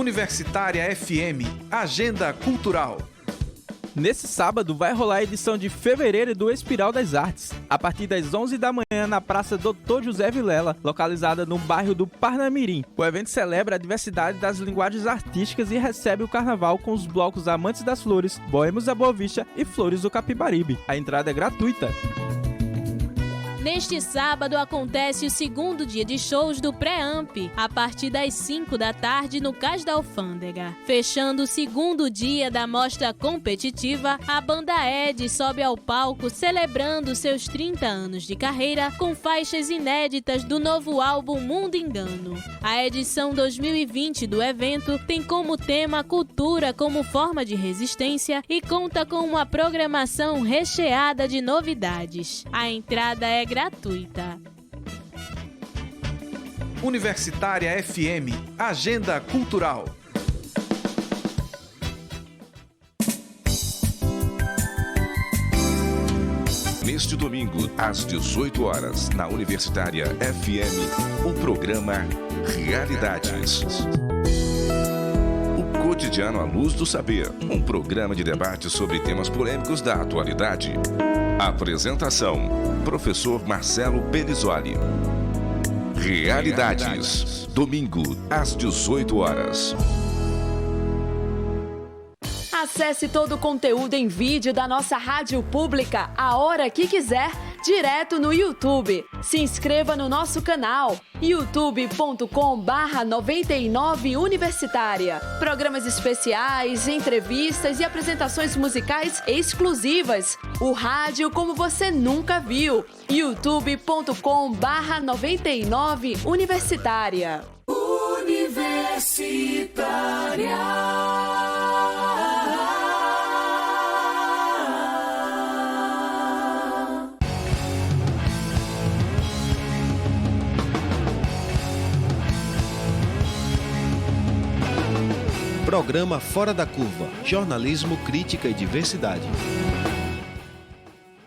Universitária FM Agenda Cultural. Nesse sábado vai rolar a edição de fevereiro do Espiral das Artes, a partir das 11 da manhã na Praça Dr. José Vilela, localizada no bairro do Parnamirim. O evento celebra a diversidade das linguagens artísticas e recebe o carnaval com os blocos Amantes das Flores, Boêmios da Boa Vista e Flores do Capibaribe. A entrada é gratuita. Neste sábado acontece o segundo dia de shows do Pré-Amp, a partir das 5 da tarde no Cais da Alfândega. Fechando o segundo dia da mostra competitiva, a banda Ed sobe ao palco celebrando seus 30 anos de carreira com faixas inéditas do novo álbum Mundo Engano. A edição 2020 do evento tem como tema cultura como forma de resistência e conta com uma programação recheada de novidades. A entrada é gratuita. Universitária FM Agenda Cultural. Neste domingo, às 18 horas, na Universitária FM, o programa Realidades. O cotidiano à luz do saber, um programa de debate sobre temas polêmicos da atualidade. Apresentação: professor Marcelo Belizoli. Realidades, domingo, às 18 horas. Acesse todo o conteúdo em vídeo da nossa rádio pública a hora que quiser, direto no YouTube. Se inscreva no nosso canal youtube.com/99 Universitária. Programas especiais, entrevistas e apresentações musicais exclusivas. O rádio como você nunca viu. youtube.com/99 Universitária. Programa Fora da Curva, jornalismo, crítica e diversidade.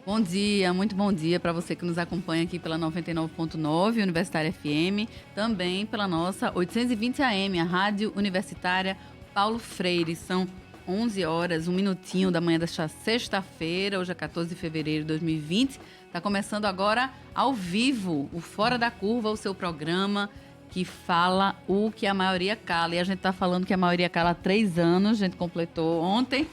Bom dia, muito bom dia para você que nos acompanha aqui pela 99.9 Universitária FM, também pela nossa 820 AM, a Rádio Universitária Paulo Freire. São 11 horas, 1 minutinho da manhã desta sexta-feira, hoje é 14 de fevereiro de 2020. Está começando agora ao vivo, o Fora da Curva, o seu programa que fala o que a maioria cala. E a gente está falando que a maioria cala há 3 anos, a gente completou ontem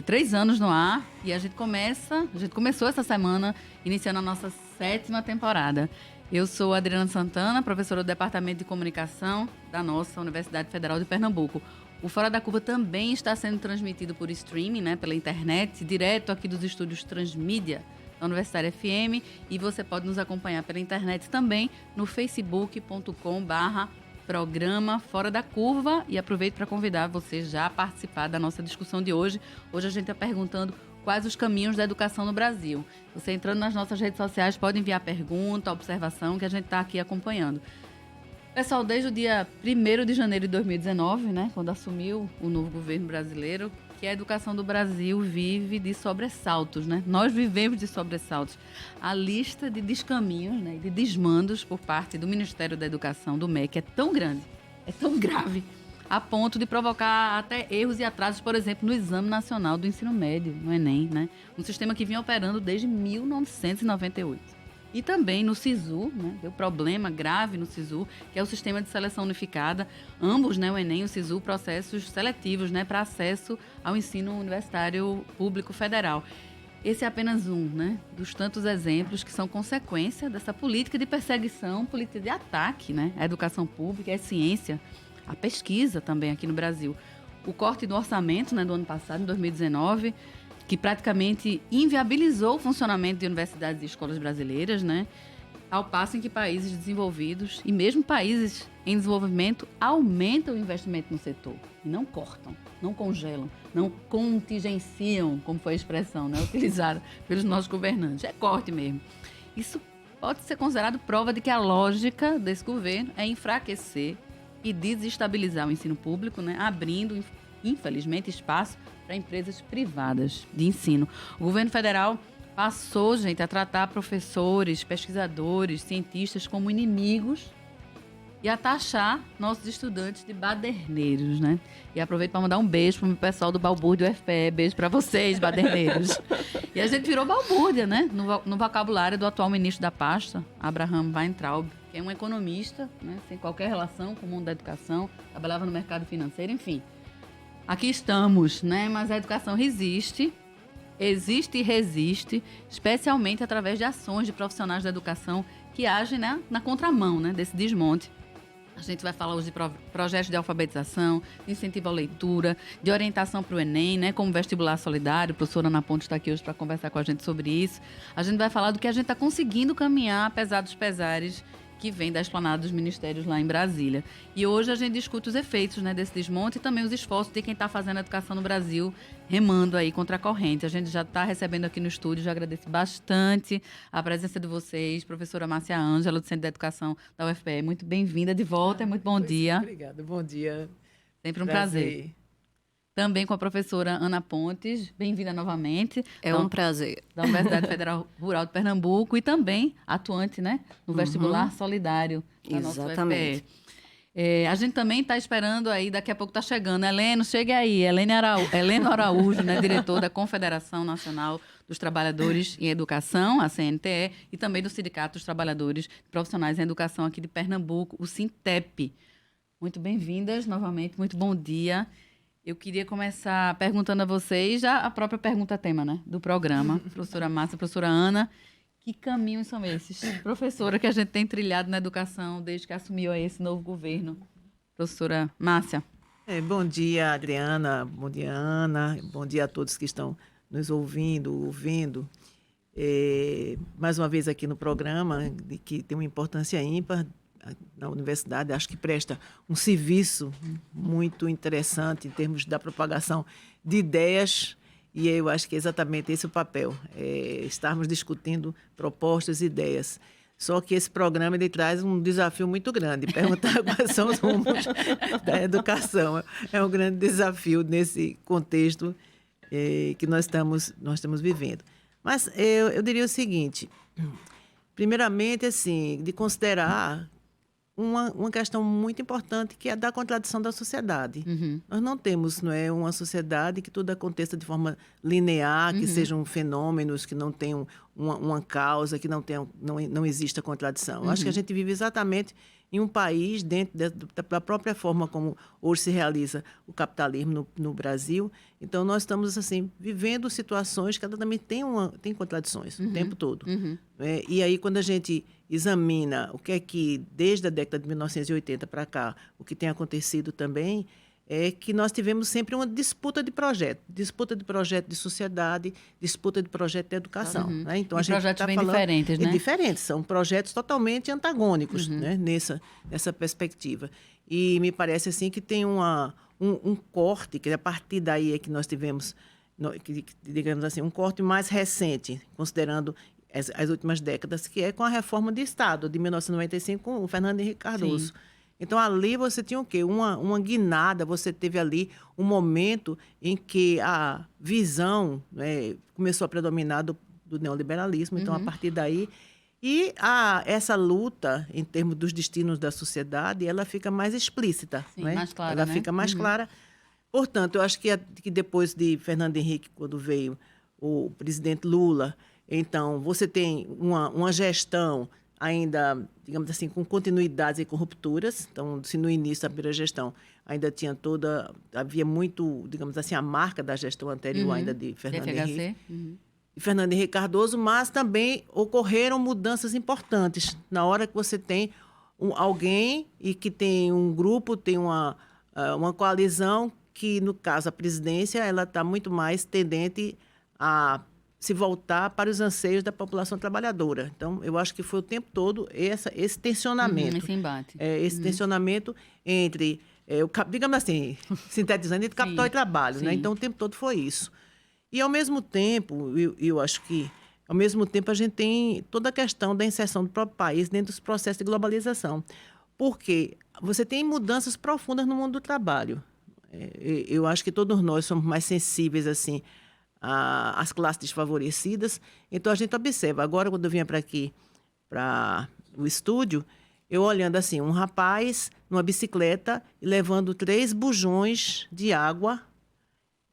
3 anos no ar e a gente começou essa semana iniciando a nossa 7ª temporada. Eu sou Adriana Santana, professora do Departamento de Comunicação da nossa Universidade Federal de Pernambuco. O Fora da Curva também está sendo transmitido por streaming, né, pela internet, direto aqui dos estúdios Transmídia da Universitária FM, e você pode nos acompanhar pela internet também no facebook.com/programa Fora da Curva, e aproveito para convidar você já a participar da nossa discussão de hoje. Hoje a gente está perguntando quais os caminhos da educação no Brasil. Você entrando nas nossas redes sociais pode enviar pergunta, observação, que a gente está aqui acompanhando. Pessoal, desde o dia 1º de janeiro de 2019, né, quando assumiu o novo governo brasileiro, que a educação do Brasil vive de sobressaltos, né? Nós vivemos de sobressaltos. A lista de descaminhos, né, de desmandos por parte do Ministério da Educação, do MEC, é tão grande, é tão grave, a ponto de provocar até erros e atrasos, por exemplo, no Exame Nacional do Ensino Médio, no Enem, né? Um sistema que vinha operando desde 1998. E também no SISU, né? Deu problema grave no SISU, que é o Sistema de Seleção Unificada. Ambos, né, o Enem e o SISU, processos seletivos, né, para acesso ao ensino universitário público federal. Esse é apenas um, né, dos tantos exemplos que são consequência dessa política de perseguição, política de ataque, né, à educação pública, à ciência, à pesquisa também aqui no Brasil. O corte do orçamento, né, do ano passado, em 2019, que praticamente inviabilizou o funcionamento de universidades e escolas brasileiras, né? Ao passo em que países desenvolvidos e mesmo países em desenvolvimento aumentam o investimento no setor e não cortam, não congelam, não contingenciam, como foi a expressão, né, utilizada pelos nossos governantes. É corte mesmo. Isso pode ser considerado prova de que a lógica desse governo é enfraquecer e desestabilizar o ensino público, né, abrindo, infelizmente, espaço para empresas privadas de ensino. O governo federal passou, gente, a tratar professores, pesquisadores, cientistas como inimigos e a taxar nossos estudantes de baderneiros, né? E aproveito para mandar um beijo para o pessoal do Balbúrdia UFPE. Beijo para vocês, baderneiros. E a gente virou balbúrdia, né? No vocabulário do atual ministro da pasta, Abraham Weintraub, que é um economista, né? Sem qualquer relação com o mundo da educação, trabalhava no mercado financeiro, enfim. Aqui estamos, né? Mas a educação existe e resiste, especialmente através de ações de profissionais da educação que agem, né, na contramão, né, desse desmonte. A gente vai falar hoje de projetos de alfabetização, de incentivo à leitura, de orientação para o Enem, né, como vestibular solidário. A professora Ana Pontes está aqui hoje para conversar com a gente sobre isso. A gente vai falar do que a gente está conseguindo caminhar, apesar dos pesares que vem da esplanada dos ministérios lá em Brasília. E hoje a gente discute os efeitos, né, desse desmonte e também os esforços de quem está fazendo a educação no Brasil, remando aí contra a corrente. A gente já está recebendo aqui no estúdio, já agradeço bastante a presença de vocês, professora Márcia Ângela, do Centro de Educação da UFPE. Muito bem-vinda de volta, muito bom dia. Obrigada, bom dia. Sempre um prazer. Também com a professora Ana Pontes, bem-vinda novamente. É um prazer. Da Universidade Federal Rural de Pernambuco e também atuante, né, no vestibular solidário da nossa UFPE. A gente também está esperando aí, daqui a pouco está chegando. Heleno, chegue aí. Heleno Araújo, né, diretor da Confederação Nacional dos Trabalhadores em Educação, a CNTE, e também do Sindicato dos Trabalhadores Profissionais em Educação aqui de Pernambuco, o Sintep. Muito bem-vindas novamente, muito bom dia. Eu queria começar perguntando a vocês, já a própria pergunta-tema, né, do programa, professora Márcia, professora Ana, que caminhos são esses, professora, que a gente tem trilhado na educação desde que assumiu aí esse novo governo? Professora Márcia. Bom dia, Adriana, bom dia, Ana, bom dia a todos que estão nos ouvindo. Mais uma vez aqui no programa, que tem uma importância ímpar na universidade, acho que presta um serviço muito interessante em termos da propagação de ideias, e eu acho que é exatamente esse o papel, estarmos discutindo propostas e ideias. Só que esse programa ele traz um desafio muito grande, perguntar quais são os rumos da educação. É um grande desafio nesse contexto que nós estamos vivendo. Mas eu diria o seguinte, primeiramente, assim, de considerar uma questão muito importante, que é a da contradição da sociedade. Nós não temos, não é, uma sociedade que tudo aconteça de forma linear, que sejam fenômenos que não tenham uma causa, que não exista contradição. Acho que a gente vive exatamente em um país, dentro da própria forma como hoje se realiza o capitalismo no Brasil. Então, nós estamos assim vivendo situações que também têm contradições o tempo todo. E aí, quando a gente examina o que é que, desde a década de 1980 para cá, o que tem acontecido também, é que nós tivemos sempre uma disputa de projeto de sociedade, disputa de projeto de educação. Né? Então, a gente projetos bem diferentes, né? Diferentes, são projetos totalmente antagônicos, né? nessa perspectiva. E me parece assim que tem um corte, que a partir daí é que nós tivemos, digamos assim, um corte mais recente, considerando as últimas décadas, que é com a reforma de Estado, de 1995, com o Fernando Henrique Cardoso. Sim. Então, ali você tinha o quê? Uma guinada, você teve ali um momento em que a visão, né, começou a predominar do neoliberalismo. Então, a partir daí... E essa luta, em termos dos destinos da sociedade, ela fica mais explícita. Sim, né? Mais clara, ela fica mais clara. Portanto, eu acho que depois de Fernando Henrique, quando veio o presidente Lula, então, você tem uma gestão ainda, digamos assim, com continuidades e com rupturas. Então, se no início da primeira gestão ainda havia muito, digamos assim, a marca da gestão anterior ainda de Fernando Henrique. E Fernando Henrique Cardoso, mas também ocorreram mudanças importantes. Na hora que você tem alguém e que tem um grupo, tem uma coalizão que, no caso, a presidência, ela está muito mais tendente a se voltar para os anseios da população trabalhadora. Então, eu acho que foi o tempo todo esse tensionamento. Esse embate. Esse tensionamento entre, digamos assim, sintetizando, entre capital e trabalho. Né? Então, o tempo todo foi isso. E, ao mesmo tempo, eu acho que, ao mesmo tempo, a gente tem toda a questão da inserção do próprio país dentro dos processos de globalização. Porque você tem mudanças profundas no mundo do trabalho. Eu acho que todos nós somos mais sensíveis, assim, as classes desfavorecidas. Então, a gente observa. Agora, quando eu vinha para aqui, para o estúdio, eu olhando assim, um rapaz numa bicicleta e levando 3 bujões de água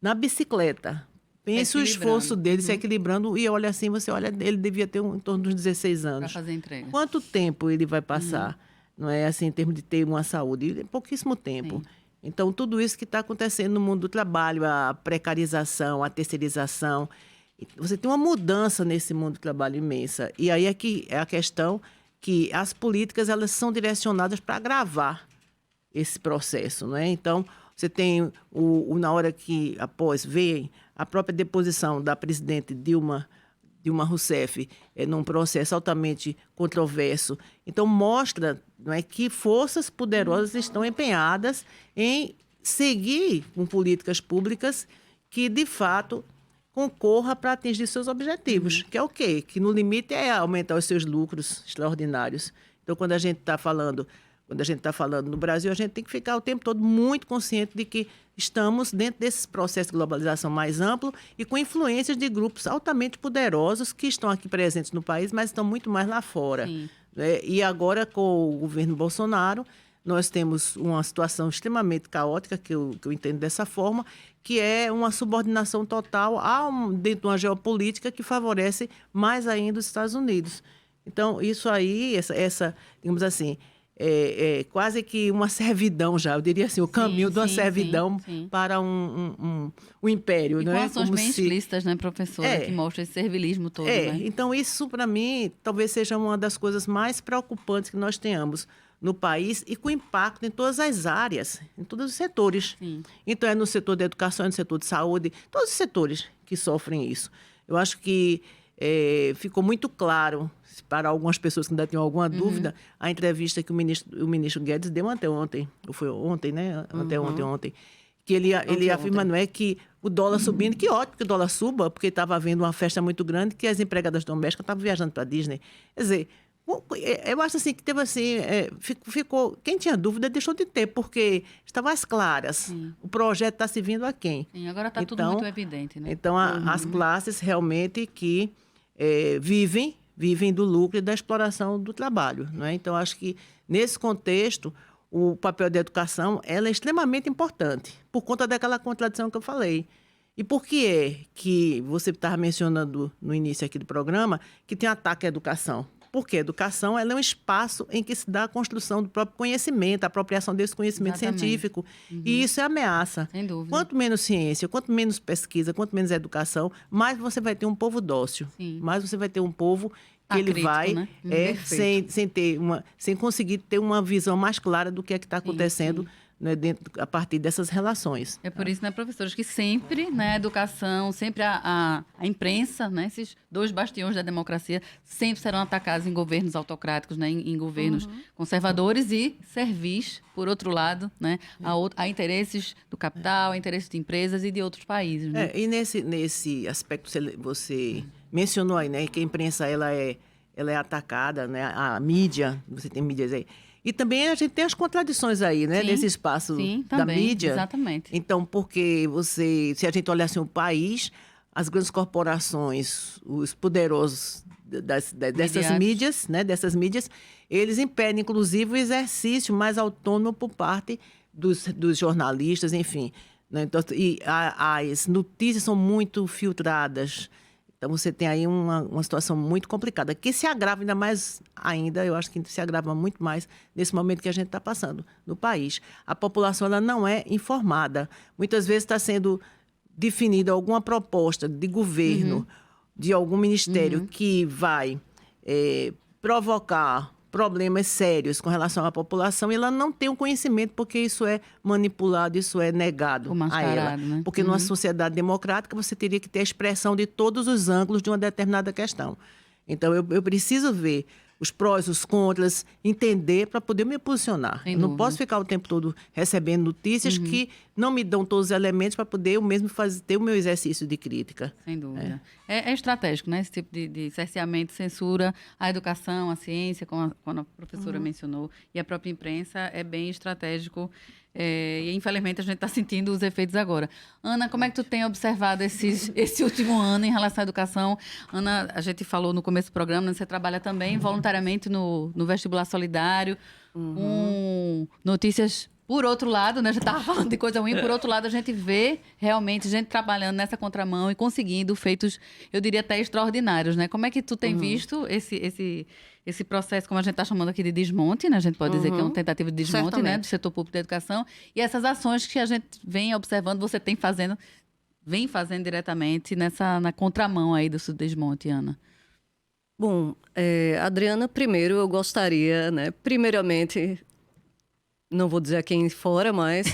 na bicicleta. Pense o esforço dele se equilibrando e olha assim, você olha, ele devia ter em torno dos 16 anos. Para fazer entrega. Quanto tempo ele vai passar, não é assim, em termos de ter uma saúde? Pouquíssimo tempo. Sim. Então, tudo isso que está acontecendo no mundo do trabalho, a precarização, a terceirização, você tem uma mudança nesse mundo do trabalho imensa. E aí é a questão que as políticas elas são direcionadas para agravar esse processo, não é? Então, você tem na hora que, após, vem a própria deposição da presidente Dilma Rousseff num processo altamente controverso. Então, mostra, não é, que forças poderosas estão empenhadas em seguir com políticas públicas que, de fato, concorra para atingir seus objetivos, que é o quê? Que no limite é aumentar os seus lucros extraordinários. Então, quando a gente está falando no Brasil, a gente tem que ficar o tempo todo muito consciente de que estamos dentro desse processo de globalização mais amplo e com influências de grupos altamente poderosos que estão aqui presentes no país, mas estão muito mais lá fora. E agora, com o governo Bolsonaro, nós temos uma situação extremamente caótica, que eu entendo dessa forma, que é uma subordinação total dentro de uma geopolítica que favorece mais ainda os Estados Unidos. Então, isso aí, digamos assim, é quase que uma servidão já, eu diria assim, o caminho de uma servidão para um império. E não com é? ações bem se... explícitas, né, professora, que mostra esse servilismo todo. Né? Então isso, para mim, talvez seja uma das coisas mais preocupantes que nós tenhamos no país e com impacto em todas as áreas, em todos os setores. Sim. Então, é no setor da educação, no setor de saúde, todos os setores que sofrem isso. Eu acho que ficou muito claro, para algumas pessoas que ainda tinham alguma dúvida, a entrevista que o ministro Guedes deu anteontem, ou foi ontem, né? Ontem, que ele afirma, não é, que o dólar subindo, que ótimo que o dólar suba, porque estava havendo uma festa muito grande, que as empregadas domésticas estavam viajando para a Disney. Quer dizer, eu acho assim que teve assim, ficou, quem tinha dúvida deixou de ter, porque estavam às claras. Sim. O projeto está se vindo a quem? Sim, agora está tudo muito evidente, né? Então, as classes realmente que vivem do lucro e da exploração do trabalho, não é? Então, acho que, nesse contexto, o papel da educação ela é extremamente importante, por conta daquela contradição que eu falei. E por que é que você estava mencionando no início aqui do programa que tem ataque à educação? Porque a educação ela é um espaço em que se dá a construção do próprio conhecimento, a apropriação desse conhecimento científico. E isso é ameaça. Sem dúvida. Quanto menos ciência, quanto menos pesquisa, quanto menos educação, mais você vai ter um povo dócil. Sim. Mais você vai ter um povo que ele vai, né? Sem conseguir ter uma visão mais clara do que é que está acontecendo. Né, a partir dessas relações. É por isso, né, professores, que sempre, né, a educação, sempre a imprensa, né, esses dois bastiões da democracia, sempre serão atacados em governos autocráticos, né, em governos conservadores e servis, por outro lado, né, a interesses do capital, a interesses de empresas e de outros países. Né? E nesse aspecto você mencionou aí, né, que a imprensa ela é atacada, né, a mídia, você tem mídias aí. E também a gente tem as contradições aí, né? Nesse espaço da mídia. Exatamente. Então, porque se a gente olhar assim o país, as grandes corporações, os poderosos dessas mídias, né? Dessas mídias, eles impedem, inclusive, o exercício mais autônomo por parte dos jornalistas, enfim. Né? Então, as notícias são muito filtradas. Então, você tem aí uma situação muito complicada, que se agrava ainda mais ainda, eu acho que se agrava muito mais nesse momento que a gente está passando no país. A população ela não é informada. Muitas vezes está sendo definida alguma proposta de governo, de algum ministério que vai provocar problemas sérios com relação à população e ela não tem o conhecimento porque isso é manipulado, isso é negado a ela. Né? Porque numa sociedade democrática você teria que ter a expressão de todos os ângulos de uma determinada questão. Então eu preciso ver os prós, os contras, entender para poder me posicionar. Eu não posso ficar o tempo todo recebendo notícias que não me dão todos os elementos para poder eu mesmo ter o meu exercício de crítica. Sem dúvida. É estratégico, né? Esse tipo de cerceamento, censura, a educação, a ciência, como a professora mencionou, e a própria imprensa é bem estratégico E infelizmente a gente está sentindo os efeitos agora. Ana, como é que tu tem observado esse último ano em relação à educação? Ana, a gente falou no começo do programa, né, você trabalha também voluntariamente no Vestibular Solidário, com notícias. Por outro lado, né, a gente estava falando de coisa ruim, por outro lado, a gente vê realmente gente trabalhando nessa contramão e conseguindo feitos, eu diria até extraordinários, né? Como é que tu tem visto esse processo, como a gente está chamando aqui de desmonte, né? A gente pode dizer que é uma tentativa de desmonte, né, do setor público da educação, e essas ações que a gente vem observando, você vem fazendo diretamente na contramão aí do desmonte, Ana? Bom, Adriana, primeiro eu gostaria, né, primeiramente... Não vou dizer quem fora, mas...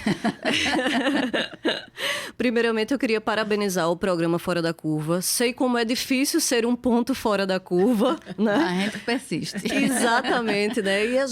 Primeiramente, eu queria parabenizar o programa Fora da Curva. Sei como é difícil ser um ponto fora da curva, né? A gente persiste. Exatamente, né? E a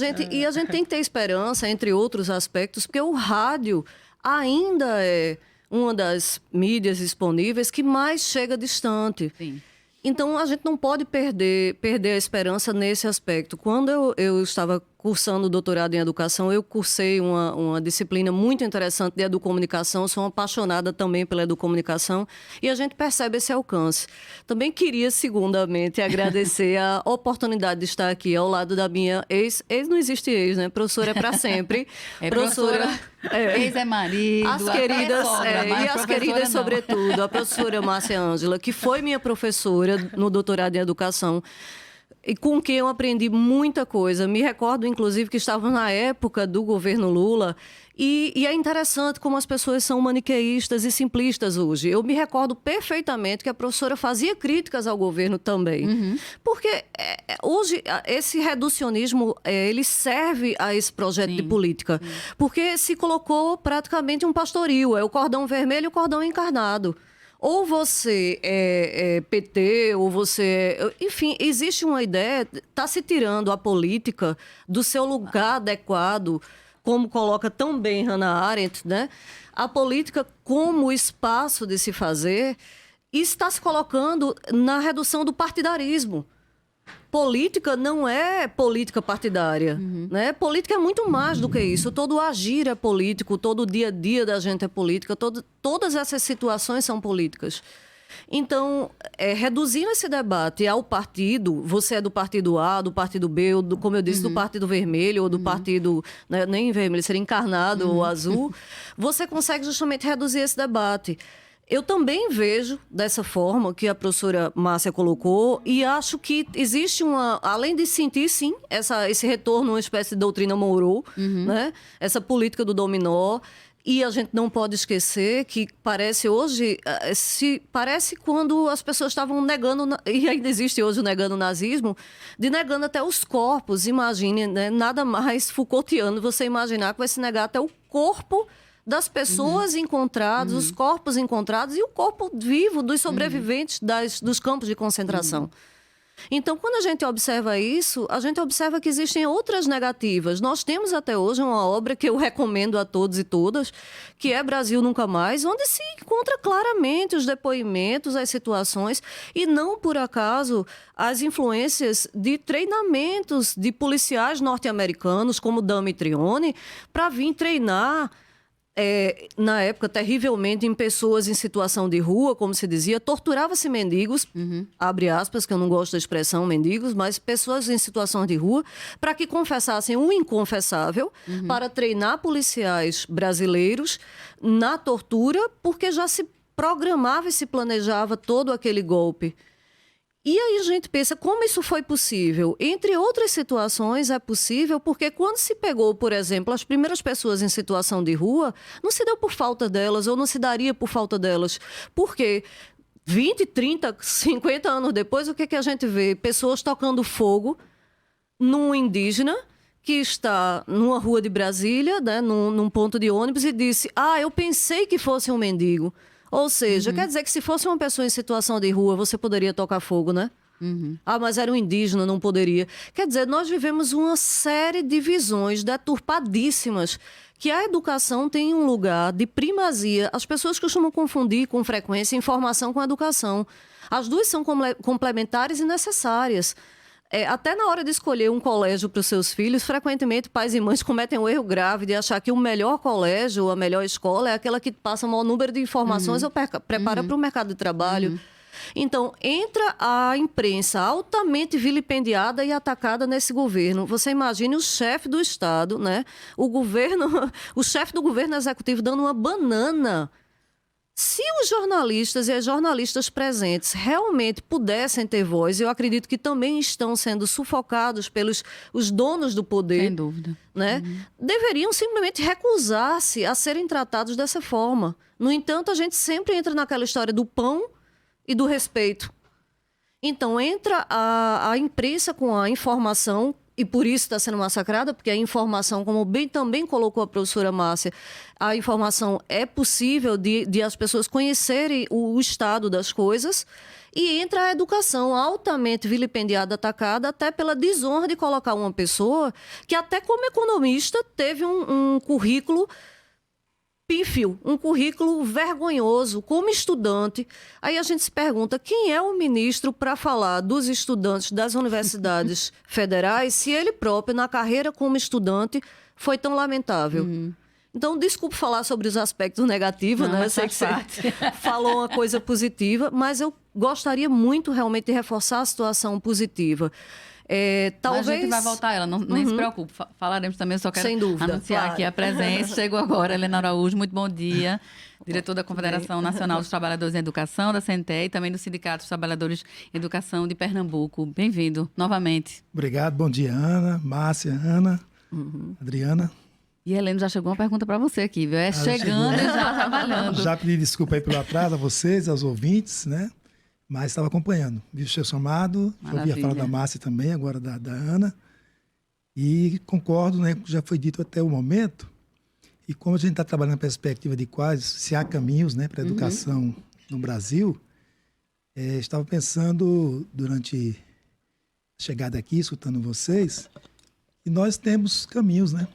gente tem que ter esperança, entre outros aspectos, porque o rádio ainda é uma das mídias disponíveis que mais chega distante. Sim. Então, a gente não pode perder a esperança nesse aspecto. Quando eu estava cursando o doutorado em educação, eu cursei uma disciplina muito interessante de educomunicação, sou apaixonada também pela educomunicação, e a gente percebe esse alcance. Também queria, segundamente, agradecer a oportunidade de estar aqui ao lado da minha ex não existe ex, né? Professora é para sempre. Professora... Ex é marido, as queridas, sogra, e as queridas, não. Sobretudo, a professora Márcia Ângela, que foi minha professora no doutorado em educação, e com quem eu aprendi muita coisa. Me recordo, inclusive, que estava na época do governo Lula, e é interessante como as pessoas são maniqueístas e simplistas hoje. Eu me recordo perfeitamente que a professora fazia críticas ao governo também. Porque hoje esse reducionismo, ele serve a esse projeto de política. Porque se colocou praticamente um pastoril, é o cordão vermelho e o cordão encarnado. Ou você é PT, ou você... Enfim, existe uma ideia, está se tirando a política do seu lugar adequado, como coloca tão bem Hannah Arendt, né? A política como espaço de se fazer, e está se colocando na redução do partidarismo. Política não é política partidária, né? Política é muito mais do que isso. Todo agir é político, todo o dia a dia da gente é política, todas essas situações são políticas. Então, reduzindo esse debate ao partido, você é do partido A, do partido B, ou como eu disse, do partido vermelho, ou do partido, né, nem vermelho, seria encarnado ou azul, você consegue justamente reduzir esse debate. Eu também vejo dessa forma que a professora Márcia colocou, e acho que existe além de sentir, sim, esse retorno a uma espécie de doutrina Monroe, né? Essa política do dominó. E a gente não pode esquecer que parece hoje, parece quando as pessoas estavam negando, e ainda existe hoje o negando o nazismo, de negando até os corpos. Imagine, né? Nada mais Foucaultiano você imaginar que vai se negar até o corpo das pessoas encontradas, os corpos encontrados e o corpo vivo dos sobreviventes dos campos de concentração. Então, quando a gente observa isso, a gente observa que existem outras negativas. Nós temos até hoje uma obra que eu recomendo a todos e todas, que é Brasil Nunca Mais, onde se encontra claramente os depoimentos, as situações, e não por acaso as influências de treinamentos de policiais norte-americanos, como Dami Trione, para vir treinar... na época, terrivelmente, em pessoas em situação de rua, como se dizia, torturava-se mendigos, abre aspas, que eu não gosto da expressão mendigos, mas pessoas em situação de rua, para que confessassem o inconfessável, para treinar policiais brasileiros na tortura, porque já se programava e se planejava todo aquele golpe. E aí a gente pensa, como isso foi possível? Entre outras situações, é possível porque quando se pegou, por exemplo, as primeiras pessoas em situação de rua, não se deu por falta delas, ou não se daria por falta delas. Porque 20, 30, 50 anos depois, o que a gente vê? Pessoas tocando fogo num indígena que está numa rua de Brasília, né, num ponto de ônibus, e disse, eu pensei que fosse um mendigo. Ou seja, quer dizer que se fosse uma pessoa em situação de rua, você poderia tocar fogo, né? Mas era um indígena, não poderia. Quer dizer, nós vivemos uma série de visões deturpadíssimas, que a educação tem um lugar de primazia. As pessoas costumam confundir com frequência informação com educação. As duas são complementares e necessárias. até na hora de escolher um colégio para os seus filhos, frequentemente pais e mães cometem um erro grave de achar que o melhor colégio, a melhor escola é aquela que passa o maior número de informações ou prepara para o mercado de trabalho. Então, entra a imprensa altamente vilipendiada e atacada nesse governo. Você imagine o chefe do Estado, né? O chefe do governo executivo dando uma banana. Se os jornalistas e as jornalistas presentes realmente pudessem ter voz, eu acredito que também estão sendo sufocados pelos os donos do poder. Sem dúvida. Né? Deveriam simplesmente recusar-se a serem tratados dessa forma. No entanto, a gente sempre entra naquela história do pão e do respeito. Então, entra a imprensa com a informação, e por isso está sendo massacrada, porque a informação, como bem também colocou a professora Márcia, a informação é possível de as pessoas conhecerem o estado das coisas, e entra a educação altamente vilipendiada, atacada, até pela desonra de colocar uma pessoa que até como economista teve um currículo pífio, um currículo vergonhoso como estudante. Aí a gente se pergunta quem é o ministro para falar dos estudantes das universidades federais se ele próprio, na carreira como estudante, foi tão lamentável. Então, desculpe falar sobre os aspectos negativos, né? Eu sei que você falou uma coisa positiva, mas eu gostaria muito realmente de reforçar a situação positiva. Talvez... A gente vai voltar ela, nem se preocupe. Falaremos também, só quero anunciar aqui a presença. Chegou agora, Helena Araújo, muito bom dia. Diretor da Confederação Nacional dos Trabalhadores em Educação, da CNTE, e também do Sindicato dos Trabalhadores em Educação de Pernambuco. Bem-vindo, novamente. Obrigado, bom dia, Ana, Márcia, Ana, Adriana. E a Helena já chegou uma pergunta para você aqui, viu? Chegando e já trabalhando. Já pedi desculpa aí pelo atraso a vocês, aos ouvintes, né? Mas estava acompanhando. Vi o seu chamado, ouvi a fala da Márcia também, agora da Ana. E concordo, né, com o que já foi dito até o momento. E como a gente está trabalhando na perspectiva de quais, se há caminhos, né, para a educação no Brasil, estava pensando, durante a chegada aqui, escutando vocês, que nós temos caminhos, né?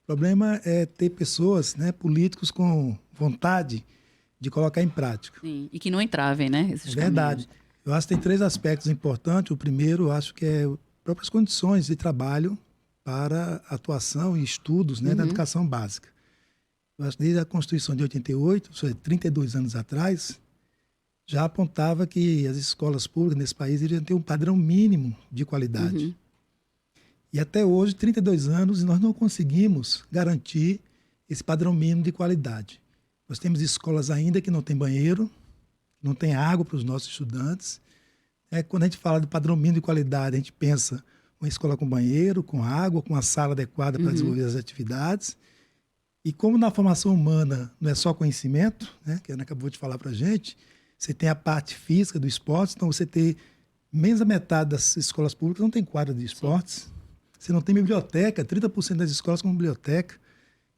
O problema é ter pessoas, né, políticos com vontade de colocar em prática. Sim, e que não entravem, né? Esses verdade. caminhos. Eu acho que tem 3 aspectos importantes. O primeiro, eu acho que é as próprias condições de trabalho para atuação e estudos, né, na educação básica. Eu acho que desde a Constituição de 88, ou seja, 32 anos atrás, já apontava que as escolas públicas nesse país iriam ter um padrão mínimo de qualidade. E até hoje, 32 anos, nós não conseguimos garantir esse padrão mínimo de qualidade. Nós temos escolas ainda que não têm banheiro, não tem água para os nossos estudantes. Quando a gente fala do padrão mínimo de qualidade, a gente pensa uma escola com banheiro, com água, com uma sala adequada para desenvolver as atividades. E como na formação humana não é só conhecimento, né, que a Ana acabou de falar para a gente, você tem a parte física do esporte, então você tem menos da metade das escolas públicas não tem quadra de esportes. Você não tem biblioteca, 30% das escolas com biblioteca.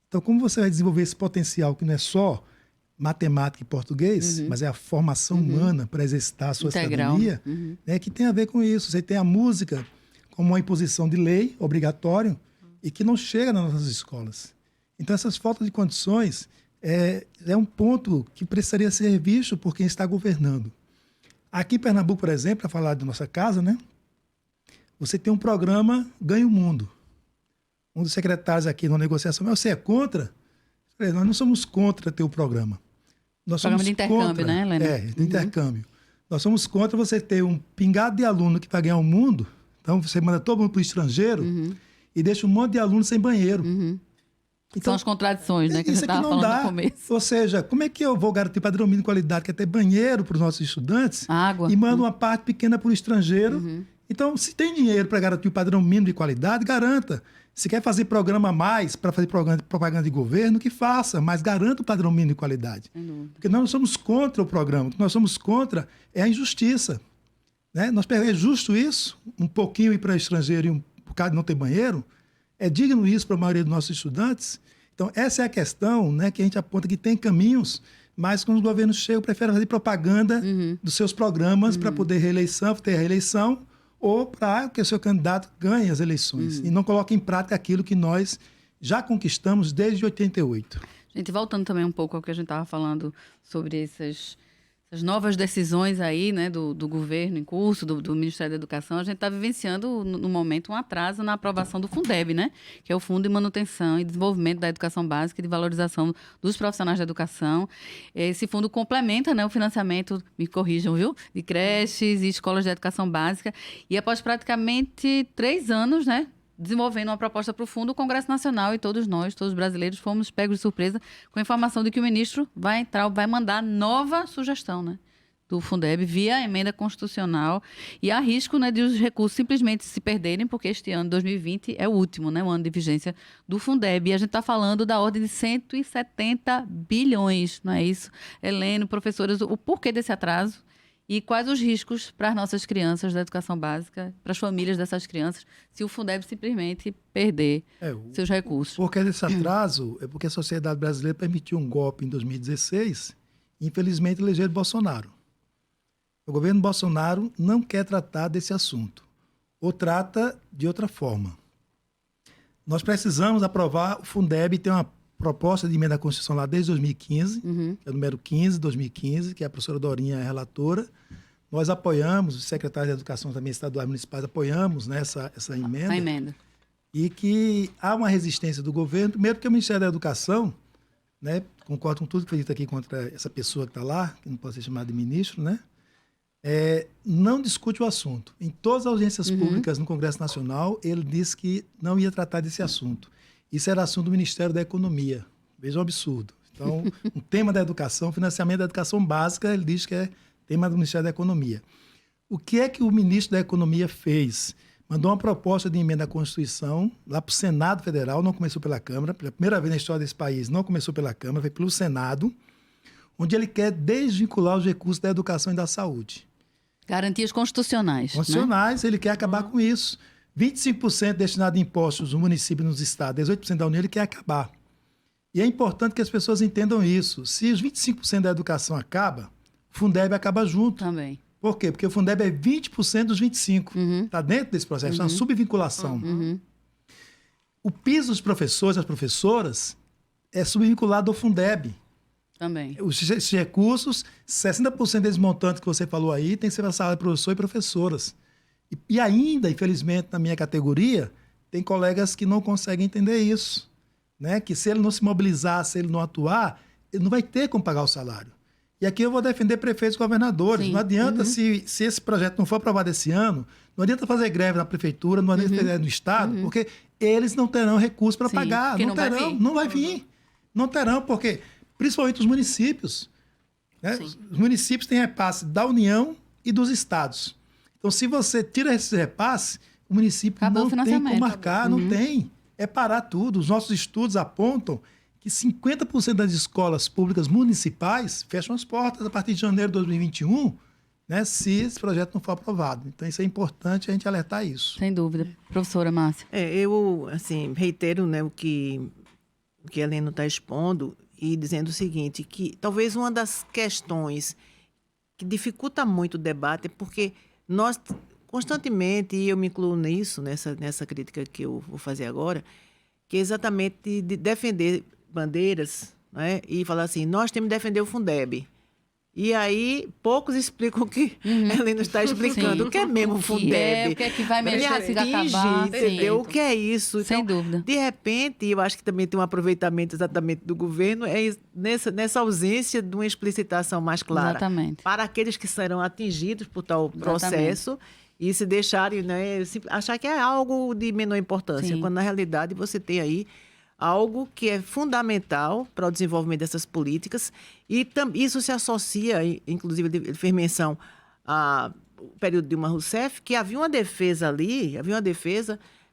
Então, como você vai desenvolver esse potencial que não é só matemática e português, mas é a formação humana para exercitar a sua cidadania, né, que tem a ver com isso. Você tem a música como uma imposição de lei obrigatório e que não chega nas nossas escolas. Então, essas faltas de condições é um ponto que precisaria ser visto por quem está governando. Aqui em Pernambuco, por exemplo, para falar da nossa casa, né, você tem um programa Ganha o Mundo. Um dos secretários aqui na negociação, mas você é contra? Eu falei, nós não somos contra ter o programa. Nós programa somos de intercâmbio, contra, né, Helena? de intercâmbio. Nós somos contra você ter um pingado de aluno que vai ganhar o mundo, então você manda todo mundo para o estrangeiro e deixa um monte de aluno sem banheiro. Então, são as contradições, né, que a gente estava falando no começo. Ou seja, como é que eu vou garantir padrão mínimo de qualidade, que é ter banheiro para os nossos estudantes, água, e mando uma parte pequena para o estrangeiro? Então, se tem dinheiro para garantir o padrão mínimo de qualidade, garanta. Se quer fazer programa a mais para fazer propaganda de governo, que faça, mas garanta o padrão mínimo de qualidade. Porque nós não somos contra o programa, o que nós somos contra é a injustiça. Né? É justo isso? Um pouquinho ir para o estrangeiro e um bocado não ter banheiro? É digno isso para a maioria dos nossos estudantes? Então, essa é a questão, né, que a gente aponta que tem caminhos, mas quando os governos chegam, preferem fazer propaganda dos seus programas para poder ter a reeleição, ou para que o seu candidato ganhe as eleições e não coloque em prática aquilo que nós já conquistamos desde 88. Gente, voltando também um pouco ao que a gente estava falando sobre essas as novas decisões aí, né, do governo em curso, do Ministério da Educação, a gente está vivenciando, no momento, um atraso na aprovação do Fundeb, né, que é o Fundo de Manutenção e Desenvolvimento da Educação Básica e de Valorização dos Profissionais da Educação. Esse fundo complementa, né, o financiamento, me corrijam, viu, de creches e escolas de educação básica. E após praticamente 3 anos, né, desenvolvendo uma proposta para o fundo, o Congresso Nacional e todos nós, todos os brasileiros, fomos pegos de surpresa com a informação de que o ministro vai mandar nova sugestão, né, do Fundeb via emenda constitucional, e há risco, né, de os recursos simplesmente se perderem, porque este ano, 2020, é o último, né, o ano de vigência do Fundeb, e a gente está falando da ordem de 170 bilhões, não é isso? Heleno, professoras, o porquê desse atraso? E quais os riscos para as nossas crianças da educação básica, para as famílias dessas crianças, se o Fundeb simplesmente perder seus recursos? Porque desse atraso é porque a sociedade brasileira permitiu um golpe em 2016 e, infelizmente, elegeram Bolsonaro. O governo Bolsonaro não quer tratar desse assunto, ou trata de outra forma. Nós precisamos aprovar o Fundeb, tem uma proposta de emenda à Constituição lá desde 2015, que é o número 15, 2015, que a professora Dorinha é relatora. Nós apoiamos, os secretários de Educação também estaduais e municipais apoiamos, né, essa emenda. A emenda. E que há uma resistência do governo, primeiro porque o Ministério da Educação, né, concordo com tudo que foi dito aqui contra essa pessoa que está lá, que não pode ser chamada de ministro, né, não discute o assunto. Em todas as audiências públicas no Congresso Nacional, ele disse que não ia tratar desse assunto. Isso era assunto do Ministério da Economia. Veja um absurdo. Então, o tema da educação, financiamento da educação básica, ele diz que é tema do Ministério da Economia. O que é que o ministro da Economia fez? Mandou uma proposta de emenda à Constituição lá para o Senado Federal, não começou pela Câmara, pela primeira vez na história desse país, não começou pela Câmara, foi pelo Senado, onde ele quer desvincular os recursos da educação e da saúde. Garantias constitucionais. Constitucionais, né? Ele quer acabar com isso. 25% destinado a impostos no município e nos estados, 18% da União, ele quer acabar. E é importante que as pessoas entendam isso. Se os 25% da educação acaba, o Fundeb acaba junto. Também. Por quê? Porque o Fundeb é 20% dos 25%. Está dentro desse processo, é uma subvinculação. O piso dos professores, das professoras, é subvinculado ao Fundeb. Também. Esses recursos, 60% desses montantes que você falou aí, tem que ser para salário de professor e professoras. E ainda, infelizmente, na minha categoria, tem colegas que não conseguem entender isso. Né? Que se ele não se mobilizar, se ele não atuar, ele não vai ter como pagar o salário. E aqui eu vou defender prefeitos e governadores. Sim. Não adianta, se esse projeto não for aprovado esse ano, não adianta fazer greve na prefeitura, não adianta fazer no Estado, porque eles não terão recursos para pagar. Não vai vir. Não terão, porque, principalmente os municípios. Né? Os municípios têm repasse da União e dos estados. Então, se você tira esse repasse, o município não tem como marcar, não tem. É parar tudo. Os nossos estudos apontam que 50% das escolas públicas municipais fecham as portas a partir de janeiro de 2021, né, se esse projeto não for aprovado. Então, isso é importante a gente alertar isso. Sem dúvida. Professora Márcia. Eu, assim, reitero, né, o que a Heleno está expondo e dizendo o seguinte, que talvez uma das questões que dificulta muito o debate é porque nós constantemente, e eu me incluo nisso, nessa crítica que eu vou fazer agora, que é exatamente de defender bandeiras, né, e falar assim, nós temos que defender o Fundeb. E aí, poucos explicam o que Heleno está explicando. Sim. O que é mesmo o Fundeb? O que é que vai mexer se acabar? Entendeu? O que é isso? Sem então, dúvida. De repente, eu acho que também tem um aproveitamento exatamente do governo, nessa ausência de uma explicitação mais clara. Exatamente. Para aqueles que serão atingidos por tal processo e se deixarem, né, achar que é algo de menor importância, quando na realidade você tem aí algo que é fundamental para o desenvolvimento dessas políticas e isso se associa, inclusive ele fez menção ao período de Dilma Rousseff, que havia uma defesa ali,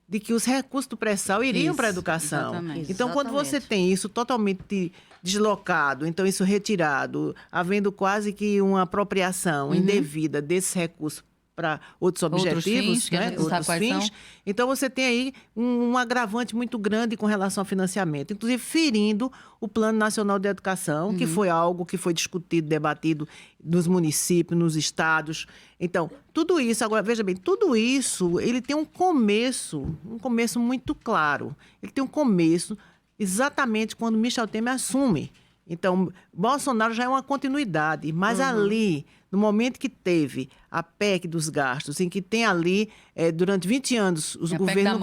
de que os recursos do pré-sal iriam para a educação. Exatamente. Então, quando você tem isso totalmente deslocado, então isso retirado, havendo quase que uma apropriação indevida desses recursos para outros objetivos, outros fins. Então, você tem aí um agravante muito grande com relação ao financiamento, inclusive ferindo o Plano Nacional de Educação, que foi algo que foi discutido, debatido nos municípios, nos estados. Então, tudo isso, agora, veja bem, tudo isso, ele tem um começo muito claro. Ele tem um começo exatamente quando Michel Temer assume. Então, Bolsonaro já é uma continuidade, mas ali, no momento que teve a PEC dos gastos, em que tem ali, durante 20 anos, os governos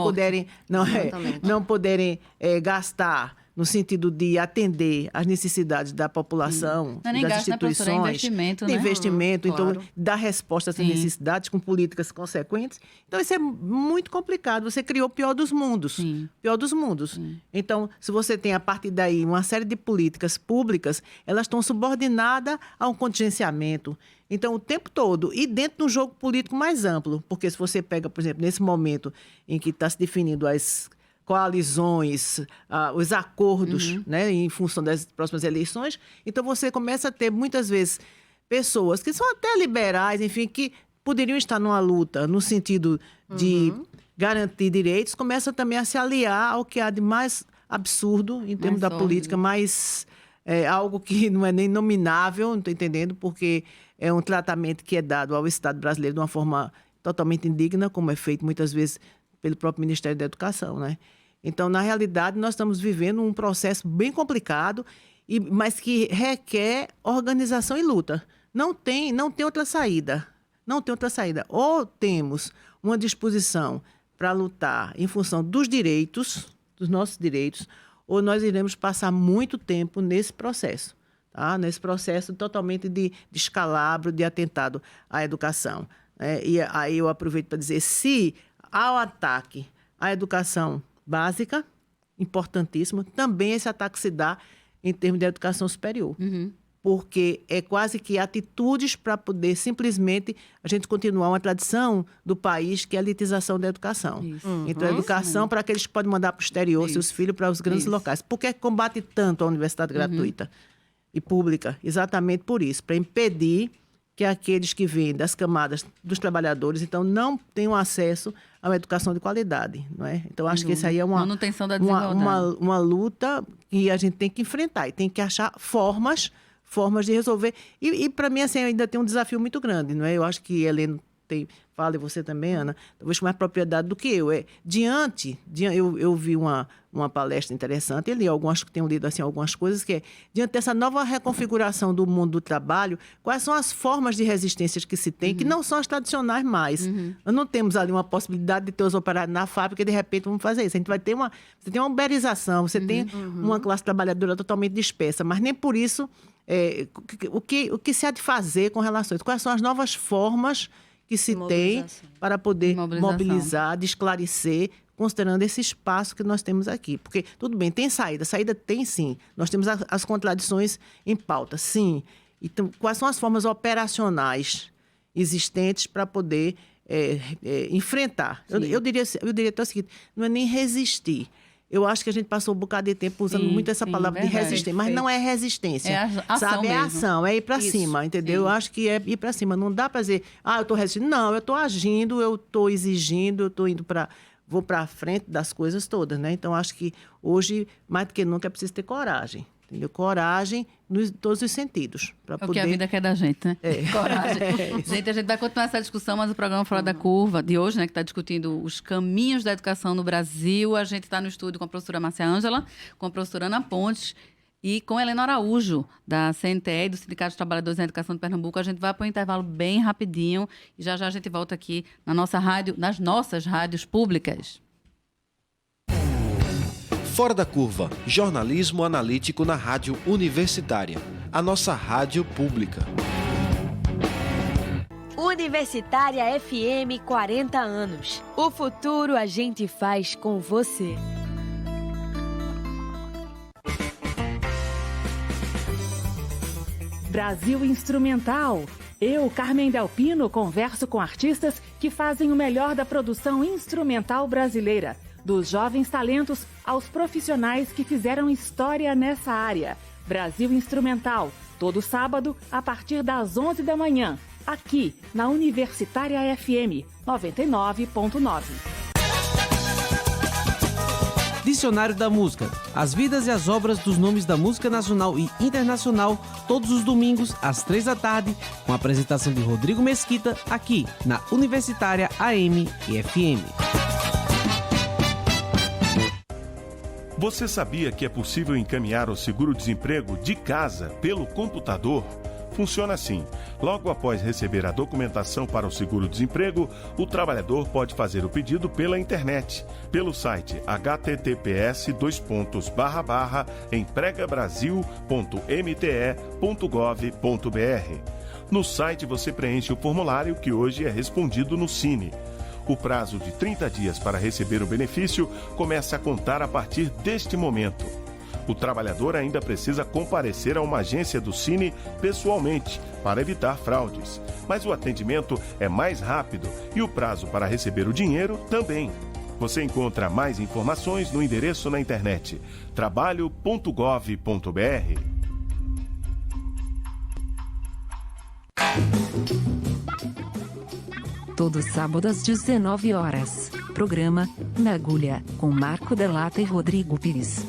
não poderem gastar no sentido de atender às necessidades da população, não é nem das gasto, instituições, né, investimento, de né? investimento, então Claro. dar resposta a essas necessidades com políticas consequentes. Então isso é muito complicado. Você criou o pior dos mundos. Sim. Pior dos mundos. Sim. Então, se você tem a partir daí uma série de políticas públicas, elas estão subordinadas a um contingenciamento. Então, o tempo todo, e dentro de um jogo político mais amplo, porque se você pega, por exemplo, nesse momento em que está se definindo as coalizões, os acordos, né, em função das próximas eleições, então você começa a ter, muitas vezes, pessoas que são até liberais, enfim, que poderiam estar numa luta no sentido de garantir direitos, começam também a se aliar ao que há de mais absurdo em termos da política, mais algo que não é nem nominável, não estou entendendo, porque é um tratamento que é dado ao Estado brasileiro de uma forma totalmente indigna, como é feito muitas vezes pelo próprio Ministério da Educação, né? Então, na realidade, nós estamos vivendo um processo bem complicado, mas que requer organização e luta. Não tem outra saída. Não tem outra saída. Ou temos uma disposição para lutar em função dos direitos, dos nossos direitos, ou nós iremos passar muito tempo nesse processo, tá? Nesse processo totalmente de descalabro, de atentado à educação. E aí eu aproveito para dizer, se há o ataque à educação básica, importantíssimo, também esse ataque se dá em termos de educação superior. Porque é quase que atitudes para poder simplesmente a gente continuar uma tradição do país, que é a elitização da educação. Então, a educação para aqueles que podem mandar para o exterior seus filhos para os grandes locais. Por que combate tanto a universidade gratuita e pública? Exatamente por isso, para impedir que aqueles que vêm das camadas dos trabalhadores, então, não tenham acesso a uma educação de qualidade, não é? Então, acho que isso aí é manutenção da desigualdade. uma luta que a gente tem que enfrentar e tem que achar formas de resolver. E para mim, assim, ainda tem um desafio muito grande, não é? Eu acho que Heleno fala, e você também, Ana, talvez com mais propriedade do que eu. Eu vi uma palestra interessante, eu li tenho lido assim, algumas coisas, que é, diante dessa nova reconfiguração do mundo do trabalho, quais são as formas de resistências que se tem, que não são as tradicionais mais. Nós não temos ali uma possibilidade de ter os operários na fábrica e, de repente, vamos fazer isso. A gente vai ter você tem uma uberização, você tem uma classe trabalhadora totalmente dispersa, mas nem por isso o que se há de fazer com relação a isso? Quais são as novas formas que se tem para poder mobilizar, de esclarecer, considerando esse espaço que nós temos aqui. Porque, tudo bem, tem saída tem sim. Nós temos as contradições em pauta, sim. Então, quais são as formas operacionais existentes para poder enfrentar? Eu diria até o seguinte, não é nem resistir. Eu acho que a gente passou um bocado de tempo usando muito essa palavra de resistência, mas não é resistência. É ação sabe? mesmo. É ação, é ir para cima, entendeu? Eu acho que é ir para cima. Não dá para dizer, eu estou resistindo. Não, eu estou agindo, eu estou exigindo, eu estou indo vou para frente das coisas todas, né? Então, acho que hoje, mais do que nunca, é preciso ter coragem. Entendeu? Coragem em todos os sentidos. O que a vida quer da gente, né? Coragem. Gente, a gente vai continuar essa discussão, mas o programa Fora da Curva de hoje, né, que está discutindo os caminhos da educação no Brasil. A gente está no estúdio com a professora Márcia Ângela, com a professora Ana Pontes e com Helena Araújo, da CNTE, do Sindicato dos Trabalhadores em Educação de Pernambuco. A gente vai para um intervalo bem rapidinho e já a gente volta aqui na nossa rádio, nas nossas rádios públicas. Fora da Curva, jornalismo analítico na Rádio Universitária, a nossa rádio pública. Universitária FM 40 anos. O futuro a gente faz com você. Brasil Instrumental. Eu, Carmen Delpino, converso com artistas que fazem o melhor da produção instrumental brasileira. Dos jovens talentos aos profissionais que fizeram história nessa área. Brasil Instrumental, todo sábado, a partir das 11 da manhã, aqui na Universitária FM 99.9. Dicionário da Música. As vidas e as obras dos nomes da música nacional e internacional, todos os domingos, às 3 da tarde, com a apresentação de Rodrigo Mesquita, aqui na Universitária AM e FM. Você sabia que é possível encaminhar o seguro-desemprego de casa pelo computador? Funciona assim. Logo após receber a documentação para o seguro-desemprego, o trabalhador pode fazer o pedido pela internet, pelo site https://empregabrasil.mte.gov.br. No site você preenche o formulário que hoje é respondido no Cine. O prazo de 30 dias para receber o benefício começa a contar a partir deste momento. O trabalhador ainda precisa comparecer a uma agência do Cine pessoalmente para evitar fraudes. Mas o atendimento é mais rápido e o prazo para receber o dinheiro também. Você encontra mais informações no endereço na internet trabalho.gov.br. Todo sábado às 19 horas. Programa Na Agulha, com Marco Delata e Rodrigo Pires.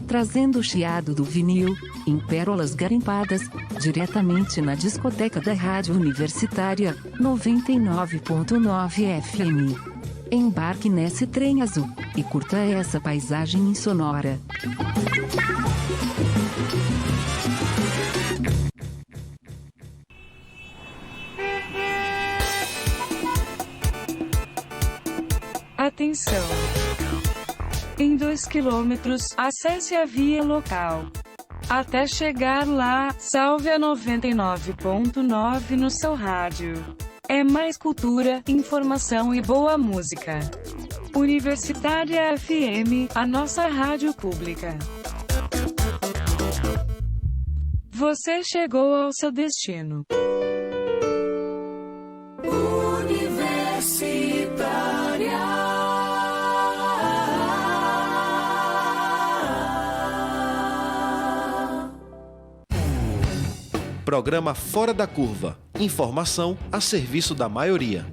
Trazendo o chiado do vinil, em pérolas garimpadas, diretamente na discoteca da Rádio Universitária, 99.9 FM. Embarque nesse trem azul, e curta essa paisagem insonora. Atenção! Em 2 quilômetros, acesse a via local. Até chegar lá, salve a 99.9 no seu rádio. É mais cultura, informação e boa música. Universitária FM, a nossa rádio pública. Você chegou ao seu destino. Programa Fora da Curva. Informação a serviço da maioria.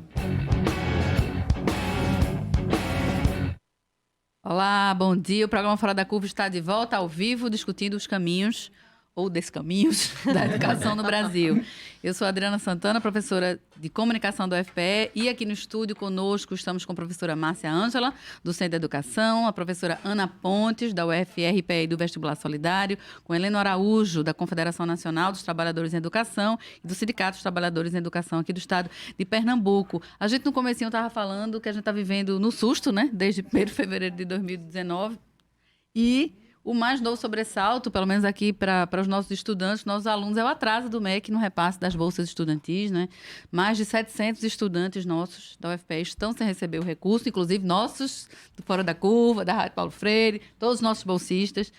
Olá, bom dia. O programa Fora da Curva está de volta ao vivo, discutindo os caminhos ou descaminhos da educação no Brasil. Eu sou a Adriana Santana, professora de comunicação do UFPE, e aqui no estúdio conosco estamos com a professora Márcia Ângela, do Centro de Educação, a professora Ana Pontes, da UFRPE e do Vestibular Solidário, com Helena Araújo, da Confederação Nacional dos Trabalhadores em Educação e do Sindicato dos Trabalhadores em Educação aqui do estado de Pernambuco. A gente no comecinho estava falando que a gente está vivendo no susto, né? Desde 1º de fevereiro de 2019, e o mais novo sobressalto, pelo menos aqui para os nossos estudantes, nossos alunos, é o atraso do MEC no repasse das bolsas estudantis, né? Mais de 700 estudantes nossos da UFPE estão sem receber o recurso, inclusive nossos do Fora da Curva, da Rádio Paulo Freire, todos os nossos bolsistas.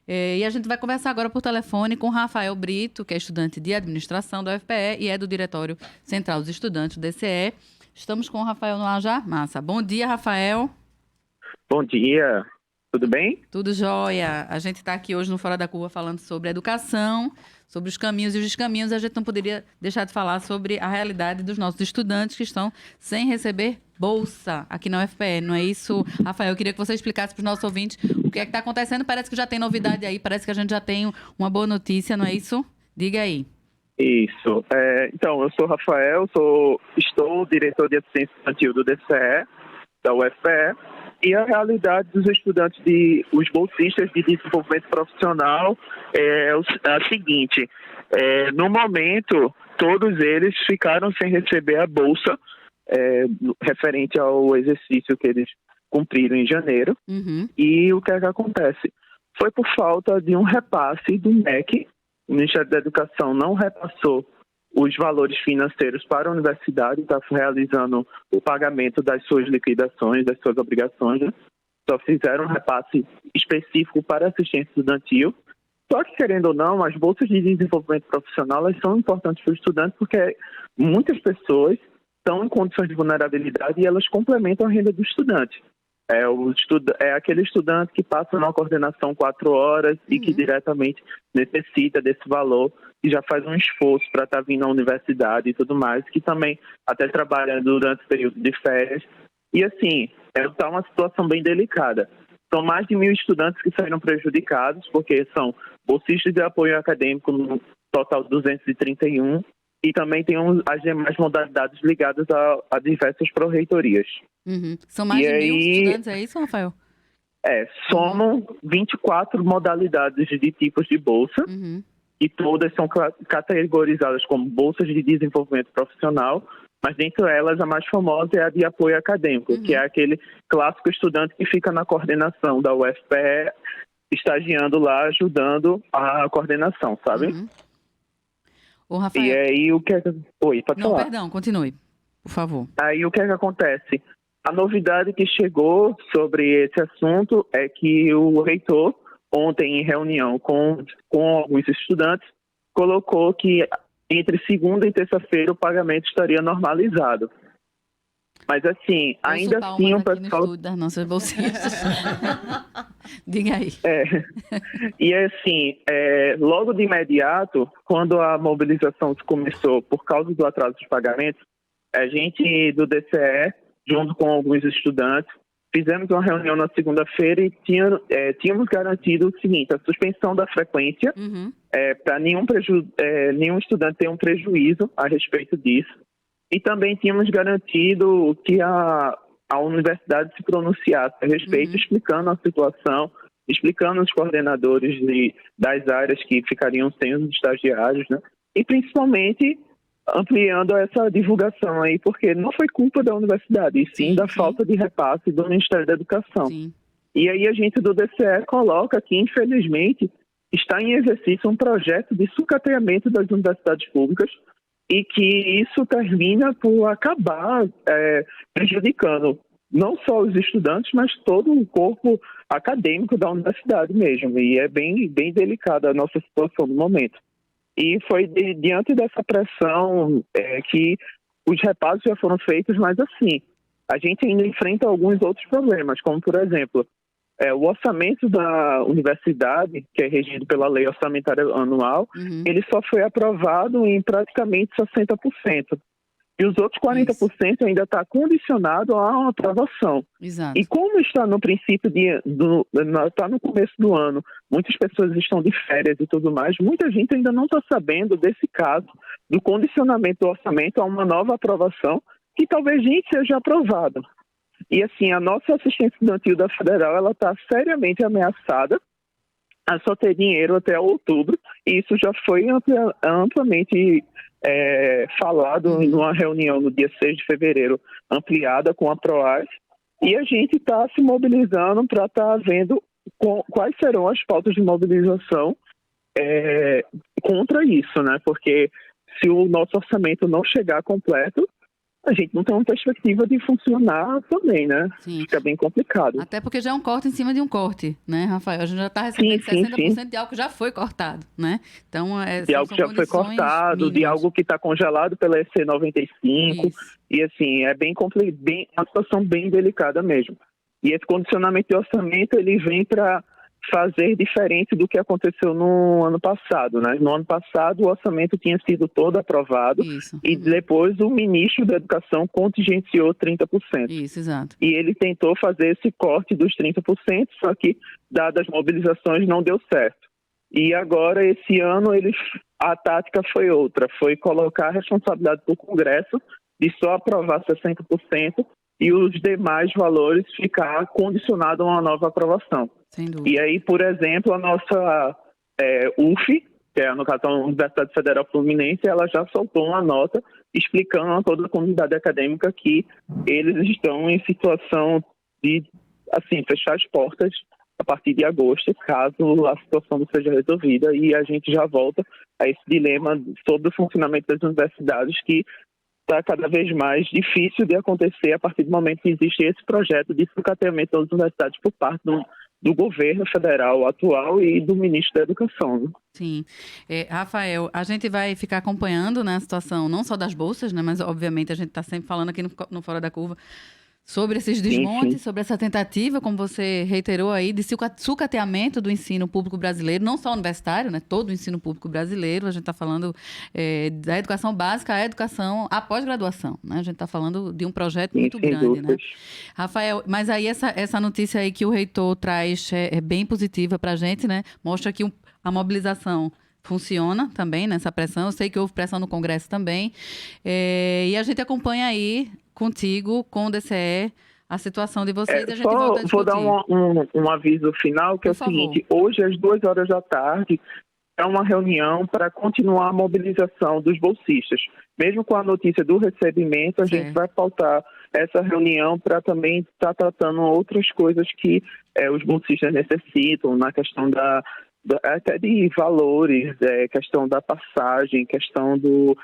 E a gente vai conversar agora por telefone com Rafael Brito, que é estudante de administração da UFPE e é do Diretório Central dos Estudantes do DCE. Estamos com o Rafael no ar já? Massa. Bom dia, Rafael. Bom dia. Tudo bem? Tudo jóia. A gente está aqui hoje no Fora da Curva falando sobre educação, sobre os caminhos e os descaminhos. A gente não poderia deixar de falar sobre a realidade dos nossos estudantes que estão sem receber bolsa aqui na UFPE. Não é isso, Rafael? Eu queria que você explicasse para os nossos ouvintes o que é que está acontecendo. Parece que já tem novidade aí, parece que a gente já tem uma boa notícia, não é isso? Diga aí. Isso. Então, eu sou Rafael, estou diretor de assistência estudantil do DCE, da UFPE. E a realidade dos estudantes, os bolsistas de desenvolvimento profissional é a seguinte: no momento, todos eles ficaram sem receber a bolsa referente ao exercício que eles cumpriram em janeiro. Uhum. E o que é que acontece? Foi por falta de um repasse do MEC. O Ministério da Educação não repassou os valores financeiros para a universidade, está realizando o pagamento das suas liquidações, das suas obrigações, né? Só fizeram um repasse específico para assistência estudantil. Só que, querendo ou não, as bolsas de desenvolvimento profissional elas são importantes para o estudante porque muitas pessoas estão em condições de vulnerabilidade e elas complementam a renda do estudante. É aquele estudante que passa numa coordenação 4 horas e que diretamente necessita desse valor e já faz um esforço para estar vindo à universidade e tudo mais, que também até trabalha durante o período de férias. E assim, está uma situação bem delicada. São mais de 1.000 estudantes que saíram prejudicados, porque são bolsistas de apoio acadêmico, no total 231, e também tem as demais modalidades ligadas a diversas pró-reitorias. Uhum. São mais de 1.000 estudantes, é isso, Rafael? Somam 24 modalidades de tipos de bolsa, e todas são categorizadas como bolsas de desenvolvimento profissional, mas dentre elas a mais famosa é a de apoio acadêmico, que é aquele clássico estudante que fica na coordenação da UFPE, estagiando lá, ajudando a coordenação, sabe? Ô, Rafael... E aí o que é... Oi, pode falar. Não, perdão, continue, por favor. Aí o que é que acontece? A novidade que chegou sobre esse assunto é que o reitor, ontem em reunião com alguns estudantes, colocou que entre segunda e terça-feira o pagamento estaria normalizado. Mas assim, ainda assim o pessoal... das nossas bolsistas. Diga aí. E assim, logo de imediato, quando a mobilização começou por causa do atraso dos pagamentos, a gente do DCE, junto com alguns estudantes, fizemos uma reunião na segunda-feira e tínhamos garantido o seguinte: a suspensão da frequência, para nenhum estudante ter um prejuízo a respeito disso. E também tínhamos garantido que a universidade se pronunciasse a respeito, explicando a situação, explicando os coordenadores das áreas que ficariam sem os estagiários, né? E principalmente ampliando essa divulgação aí, porque não foi culpa da universidade, e sim da falta de repasse do Ministério da Educação. E aí a gente do DCE coloca que, infelizmente, está em exercício um projeto de sucateamento das universidades públicas e que isso termina por acabar prejudicando não só os estudantes, mas todo o corpo acadêmico da universidade mesmo. E é bem delicada a nossa situação no momento. E foi diante dessa pressão que os repasses já foram feitos, mas assim, a gente ainda enfrenta alguns outros problemas, como por exemplo, o orçamento da universidade, que é regido pela lei orçamentária anual, ele só foi aprovado em praticamente 60%. E os outros 40% ainda está condicionado a uma aprovação. Exato. E como está no princípio está no começo do ano, muitas pessoas estão de férias e tudo mais, muita gente ainda não está sabendo desse caso, do condicionamento do orçamento a uma nova aprovação, que talvez nem seja aprovada. E assim, a nossa assistência estudantil da Federal, ela está seriamente ameaçada a só ter dinheiro até outubro, e isso já foi amplamente falado em uma reunião no dia 6 de fevereiro, ampliada com a PROAS, e a gente está se mobilizando para estar vendo quais serão as pautas de mobilização contra isso, né? Porque se o nosso orçamento não chegar completo, a gente não tem uma perspectiva de funcionar também, né? Sim. Fica bem complicado. Até porque já é um corte em cima de um corte, né, Rafael? A gente já está recebendo 60% de algo que já foi cortado, né? Então, de algo que já foi cortado, mínimas. De algo que está congelado pela EC 95. Isso. E assim, é uma situação bem delicada mesmo. E esse condicionamento de orçamento, ele vem para fazer diferente do que aconteceu no ano passado, né? No ano passado o orçamento tinha sido todo aprovado. Isso. E depois o ministro da Educação contingenciou 30%. Isso, exato. E ele tentou fazer esse corte dos 30%, só que, dadas as mobilizações, não deu certo. E agora, esse ano, a tática foi outra, foi colocar a responsabilidade do Congresso de só aprovar 60% e os demais valores ficar condicionados a uma nova aprovação. Sem dúvida. E aí, por exemplo, a nossa UF, que é no caso a Universidade Federal Fluminense, ela já soltou uma nota explicando a toda a comunidade acadêmica que eles estão em situação de, assim, fechar as portas a partir de agosto, caso a situação não seja resolvida, e a gente já volta a esse dilema sobre o funcionamento das universidades, que está cada vez mais difícil de acontecer a partir do momento que existe esse projeto de sucateamento das universidades por parte do governo federal atual e do ministro da Educação. Né? Sim. Rafael, a gente vai ficar acompanhando, né, a situação não só das bolsas, né, mas obviamente a gente está sempre falando aqui no Fora da Curva sobre esses desmontes, sobre essa tentativa, como você reiterou aí, de sucateamento do ensino público brasileiro, não só universitário, né? Todo o ensino público brasileiro. A gente está falando da educação básica à educação, à pós-graduação, né? A gente está falando de um projeto muito grande, né? Rafael, mas aí essa notícia aí que o reitor traz é bem positiva para a gente, né? Mostra que a mobilização funciona também nessa pressão. Eu sei que houve pressão no Congresso também. E a gente acompanha aí contigo, com o DCE, a situação de vocês e a gente Só volta a discutir. vou dar um aviso final, que é o seguinte: hoje, às 2h da tarde, é uma reunião para continuar a mobilização dos bolsistas. Mesmo com a notícia do recebimento, a gente vai pautar essa reunião para também estar tratando outras coisas que os bolsistas necessitam, na questão até de valores, questão da passagem, questão do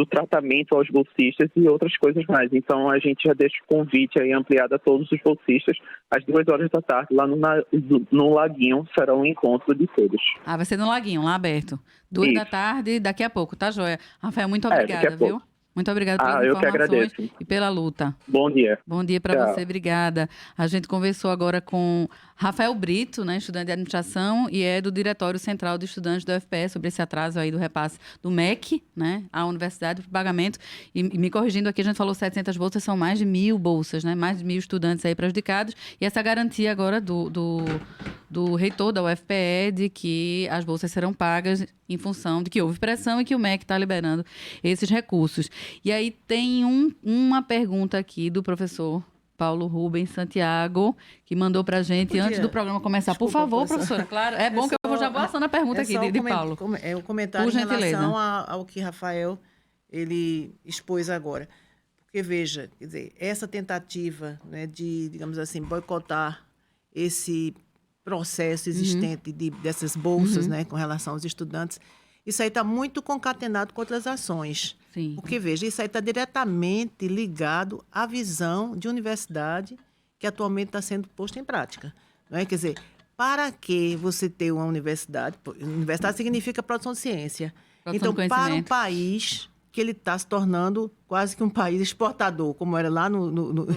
tratamento aos bolsistas e outras coisas mais. Então, a gente já deixa o convite aí ampliado a todos os bolsistas. Às 2h da tarde, lá no Laguinho, será um encontro de todos. Vai ser no Laguinho, lá aberto. 2 da tarde, daqui a pouco, tá, joia? Rafael, muito obrigada, viu? Muito obrigada pelas eu que informações agradeço. E pela luta. Bom dia. Bom dia para você, obrigada. A gente conversou agora com Rafael Brito, né, estudante de administração, e é do Diretório Central de Estudantes da UFPE, sobre esse atraso aí do repasse do MEC, né, à universidade para o pagamento. E me corrigindo aqui, a gente falou 700 bolsas, são mais de 1.000 bolsas, né, mais de 1.000 estudantes aí prejudicados. E essa garantia agora do reitor da UFPE de que as bolsas serão pagas em função de que houve pressão e que o MEC está liberando esses recursos. E aí tem uma pergunta aqui do professor Paulo Rubens Santiago, que mandou para a gente antes do programa começar. Desculpa, por favor, professora. Claro, é bom que eu já vou passando a pergunta aqui de Paulo. É o comentário em relação ao que Rafael ele expôs agora. Porque, veja, quer dizer, essa tentativa, né, de, digamos assim, boicotar esse processo existente dessas bolsas, né, com relação aos estudantes, isso aí está muito concatenado com outras ações. Sim. Porque, veja, isso aí está diretamente ligado à visão de universidade que atualmente está sendo posta em prática. Não é? Quer dizer, para que você ter uma universidade? Universidade significa produção de ciência. Então, para um país que ele está se tornando quase que um país exportador, como era lá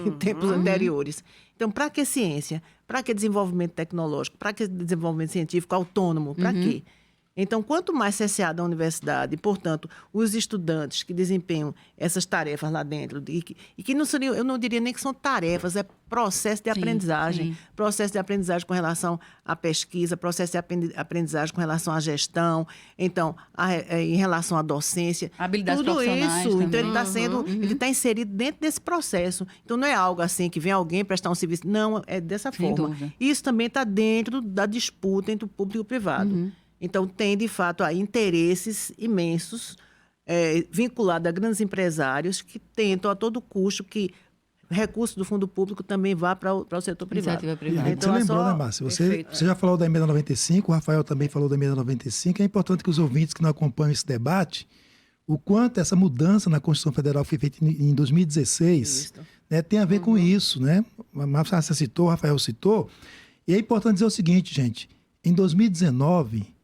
em tempos anteriores. Então, para que ciência? Para que desenvolvimento tecnológico? Para que desenvolvimento científico autônomo? Para quê? Então, quanto mais cesseada a universidade, e, portanto, os estudantes que desempenham essas tarefas lá dentro, e que não seriam, eu não diria nem que são tarefas, é processo de aprendizagem. Sim. Processo de aprendizagem com relação à pesquisa, processo de aprendizagem com relação à gestão, então, em relação à docência. Habilidades tudo profissionais isso. também. Então, ele está sendo, ele está inserido dentro desse processo. Então, não é algo assim que vem alguém prestar um serviço. Não, é dessa forma. Dúvida. Isso também está dentro da disputa entre o público e o privado. Então, tem, de fato, aí, interesses imensos vinculados a grandes empresários que tentam, a todo custo, que recursos do fundo público também vá para o setor privado. Então, você lembrou, né, Márcia? Você já falou da emenda 95, o Rafael também falou da emenda 95. É importante que os ouvintes que não acompanham esse debate, o quanto essa mudança na Constituição Federal foi feita em 2016, né, tem a ver com isso, né? A Márcia citou, o Rafael citou. E é importante dizer o seguinte, gente. Em 2019...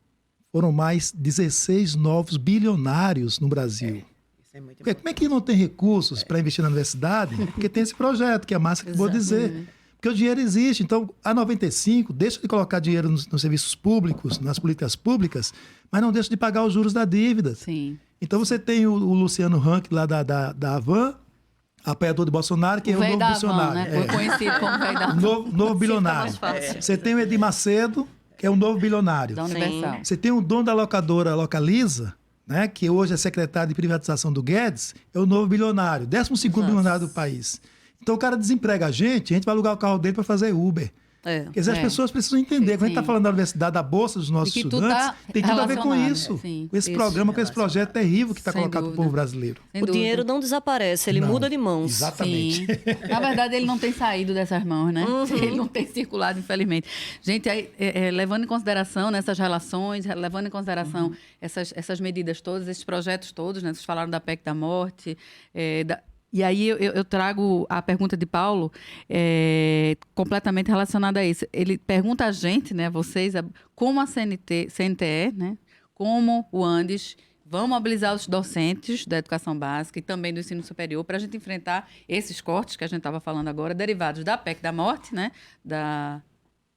foram mais 16 novos bilionários no Brasil. Isso é muito importante. Como é que não tem recursos para investir na universidade? Porque tem esse projeto, que a Márcia acabou de dizer. Porque o dinheiro existe. Então, a 95 deixa de colocar dinheiro nos serviços públicos, nas políticas públicas, mas não deixa de pagar os juros da dívida. Sim. Então, você tem o Luciano Huck, lá da Havan, apoiador de Bolsonaro, que é o novo bilionário. Né? Conhecido como velho da Havan. Novo bilionário. Você tem o Edir Macedo, que é um novo bilionário. Da Universal. Você tem o dono da locadora Localiza, né, que hoje é secretário de privatização do Guedes, é o novo bilionário, 12º bilionário do país. Então o cara desemprega a gente vai alugar o carro dele para fazer Uber. Quer dizer, as pessoas precisam entender. Quando a gente está falando da universidade, da bolsa dos nossos estudantes, tem tudo a ver com isso. Com esse programa, com esse projeto terrível que está colocado para o povo brasileiro. O dinheiro não desaparece, ele muda de mãos. Exatamente. Na verdade, ele não tem saído dessas mãos, né? Ele não tem circulado, infelizmente. Gente, levando em consideração nessas relações, levando em consideração essas medidas todas, esses projetos todos, né? Vocês falaram da PEC da morte, E aí eu trago a pergunta de Paulo completamente relacionada a isso. Ele pergunta a gente, né, vocês, como a CNTE, né, como o Andes vão mobilizar os docentes da educação básica e também do ensino superior para a gente enfrentar esses cortes que a gente estava falando agora, derivados da PEC da morte, né, da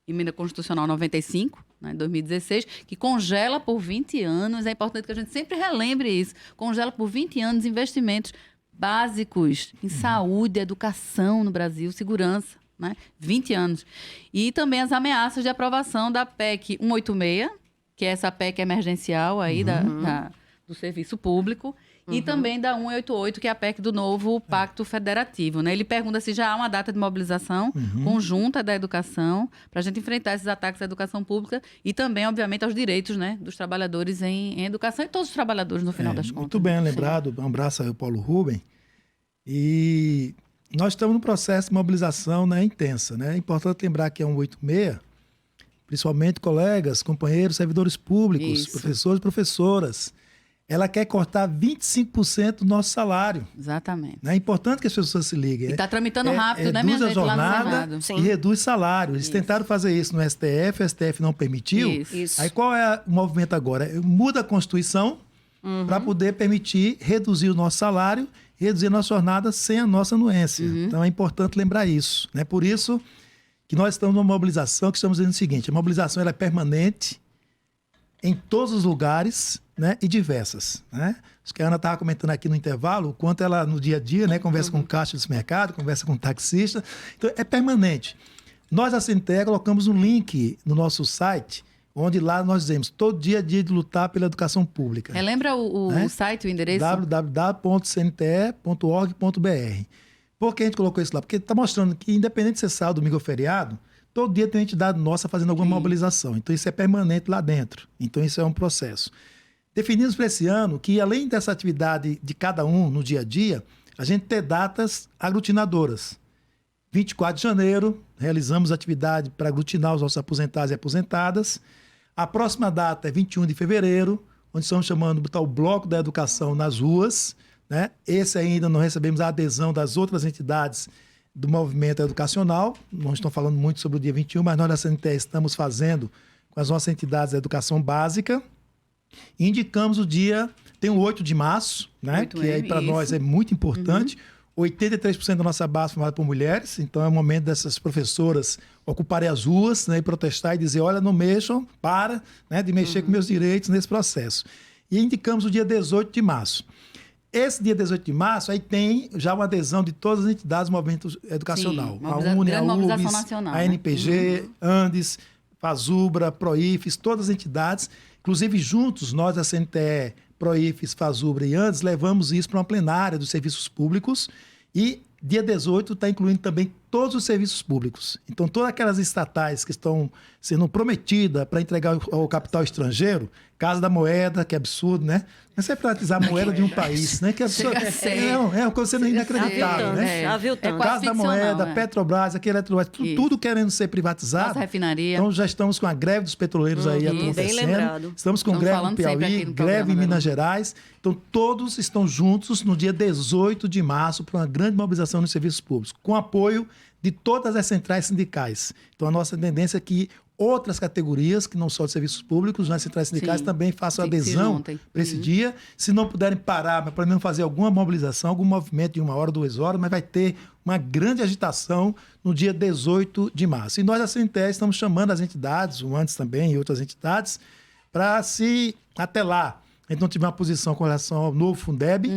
Emenda Constitucional 95, né, 2016, que congela por 20 anos, é importante que a gente sempre relembre isso, congela por 20 anos investimentos básicos em saúde, educação no Brasil, segurança, né? 20 anos. E também as ameaças de aprovação da PEC 186, que é essa PEC emergencial aí do serviço público, e também da 188, que é a PEC do novo Pacto Federativo. Né? Ele pergunta se já há uma data de mobilização conjunta da educação para a gente enfrentar esses ataques à educação pública e também, obviamente, aos direitos, né, dos trabalhadores em educação e todos os trabalhadores, no final das contas. Muito bem lembrado. Um abraço aí ao Paulo Rubem. E nós estamos num processo de mobilização, né, intensa. Né? É importante lembrar que a 186, principalmente colegas, companheiros, servidores públicos, professores e professoras, ela quer cortar 25% do nosso salário. Exatamente. É importante que as pessoas se liguem. E está tramitando rápido, né, minha gente? Reduz a jornada e reduz salário. Eles tentaram fazer isso no STF, o STF não permitiu. Isso. Aí qual é o movimento agora? Muda a Constituição para poder permitir reduzir o nosso salário, reduzir a nossa jornada sem a nossa anuência. Então é importante lembrar isso. Né? Por isso que nós estamos numa mobilização que estamos dizendo o seguinte, a mobilização ela é permanente em todos os lugares, né, e diversas. Né? Acho que a Ana estava comentando aqui no intervalo o quanto ela, no dia a dia, né, conversa com o caixa do mercado, conversa com o taxista. Então, é permanente. Nós, a CNTE, colocamos um link no nosso site, onde lá nós dizemos, todo dia é dia de lutar pela educação pública. Relembra o site, o endereço? www.cnte.org.br. Por que a gente colocou isso lá? Porque está mostrando que, independente de ser sábado, domingo ou feriado, todo dia tem uma entidade nossa fazendo alguma mobilização. Então, isso é permanente lá dentro. Então, isso é um processo. Definimos para esse ano que, além dessa atividade de cada um no dia a dia, a gente ter datas aglutinadoras. 24 de janeiro, realizamos atividade para aglutinar os nossos aposentados e aposentadas. A próxima data é 21 de fevereiro, onde estamos chamando de botar o Bloco da Educação nas ruas. Né? Esse ainda não recebemos a adesão das outras entidades do movimento educacional. Não estão falando muito sobre o dia 21, mas nós da CNTE estamos fazendo com as nossas entidades da educação básica. E indicamos o dia, tem o 8 de março, né? Que aí para nós é muito importante. 83% da nossa base formada por mulheres, então é o momento dessas professoras ocuparem as ruas, né, e protestar e dizer, olha, não mexam, né, de mexer com meus direitos nesse processo. E indicamos o dia 18 de março. Esse dia 18 de março, aí tem já uma adesão de todas as entidades do movimento educacional. Sim, a UNE, a mobilização UBS, nacional, a NPG, Andes, Fazubra, Proifes, todas as entidades. Inclusive, juntos, nós, a CNTE, Proifes, Fazubra e Andes, levamos isso para uma plenária dos serviços públicos e dia 18 está incluindo também todos os serviços públicos. Então, todas aquelas estatais que estão sendo prometidas para entregar ao capital estrangeiro, Casa da Moeda, que é absurdo, né? Mas é privatizar a moeda de um país, né? Que é absurdo. É uma coisa inacreditável, né? Casa da Moeda, Petrobras, aqui Eletrobras, tudo querendo ser privatizado. Nossa refinaria. Então, já estamos com a greve dos petroleiros aí acontecendo. Estamos com greve no Piauí, greve em Minas Gerais. Então, todos estão juntos no dia 18 de março para uma grande mobilização nos serviços públicos, com apoio de todas as centrais sindicais. Então, a nossa tendência é que outras categorias, que não só de serviços públicos, nas centrais sindicais também façam adesão para esse dia. Se não puderem parar, mas pelo menos fazer alguma mobilização, algum movimento de 1 hora, 2 horas, mas vai ter uma grande agitação no dia 18 de março. E nós, da CNTE, estamos chamando as entidades, o Andes também e outras entidades, para se, até lá, a gente não tiver uma posição com relação ao novo Fundeb,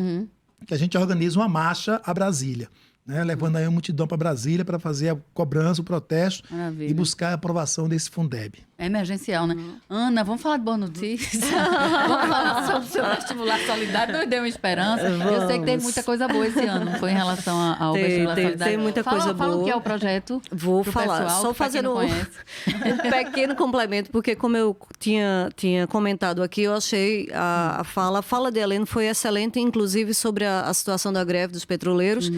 que a gente organiza uma marcha a Brasília. Né, levando aí uma multidão para Brasília para fazer a cobrança, o protesto e buscar a aprovação desse Fundeb. É emergencial, né? Ana, vamos falar de boa notícia? Vamos falar sobre o seu vestibular solidário. Nos deu uma esperança. Eu sei que tem muita coisa boa esse ano, não foi em relação ao vestibular solidário. Tem muita coisa boa. Fala o que é o projeto. Vou falar. Pessoal, só fazendo um pequeno complemento, porque como eu tinha comentado aqui, eu achei a fala de Helena foi excelente, inclusive sobre a situação da greve dos petroleiros.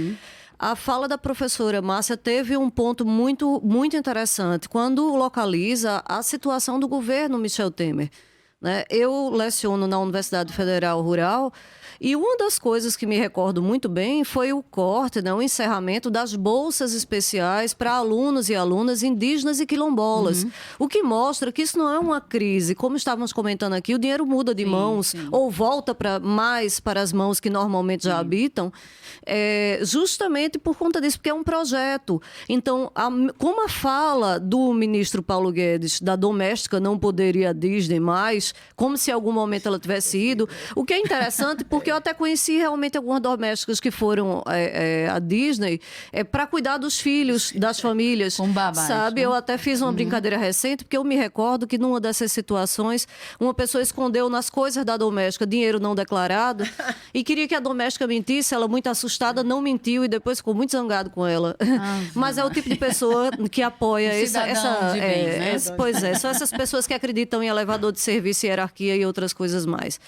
A fala da professora Márcia teve um ponto muito, muito interessante quando localiza a situação do governo Michel Temer. Né? Eu leciono na Universidade Federal Rural e uma das coisas que me recordo muito bem foi o corte, né, o encerramento das bolsas especiais para alunos e alunas indígenas e quilombolas. O que mostra que isso não é uma crise. Como estávamos comentando aqui, o dinheiro muda de mãos ou volta mais para as mãos que normalmente já habitam, justamente por conta disso, porque é um projeto. Então, como a fala do ministro Paulo Guedes da doméstica não poderia a Disney mais, como se em algum momento ela tivesse ido, o que é interessante porque eu até conheci realmente algumas domésticas que foram à Disney para cuidar dos filhos, das famílias. Com babás, sabe? né? Eu até fiz uma brincadeira recente, porque eu me recordo que numa dessas situações, uma pessoa escondeu nas coisas da doméstica dinheiro não declarado e queria que a doméstica mentisse. Ela, muito assustada, não mentiu e depois ficou muito zangado com ela. Mas é o tipo de pessoa que apoia Pois é, são essas pessoas que acreditam em elevador de serviço, hierarquia e outras coisas mais.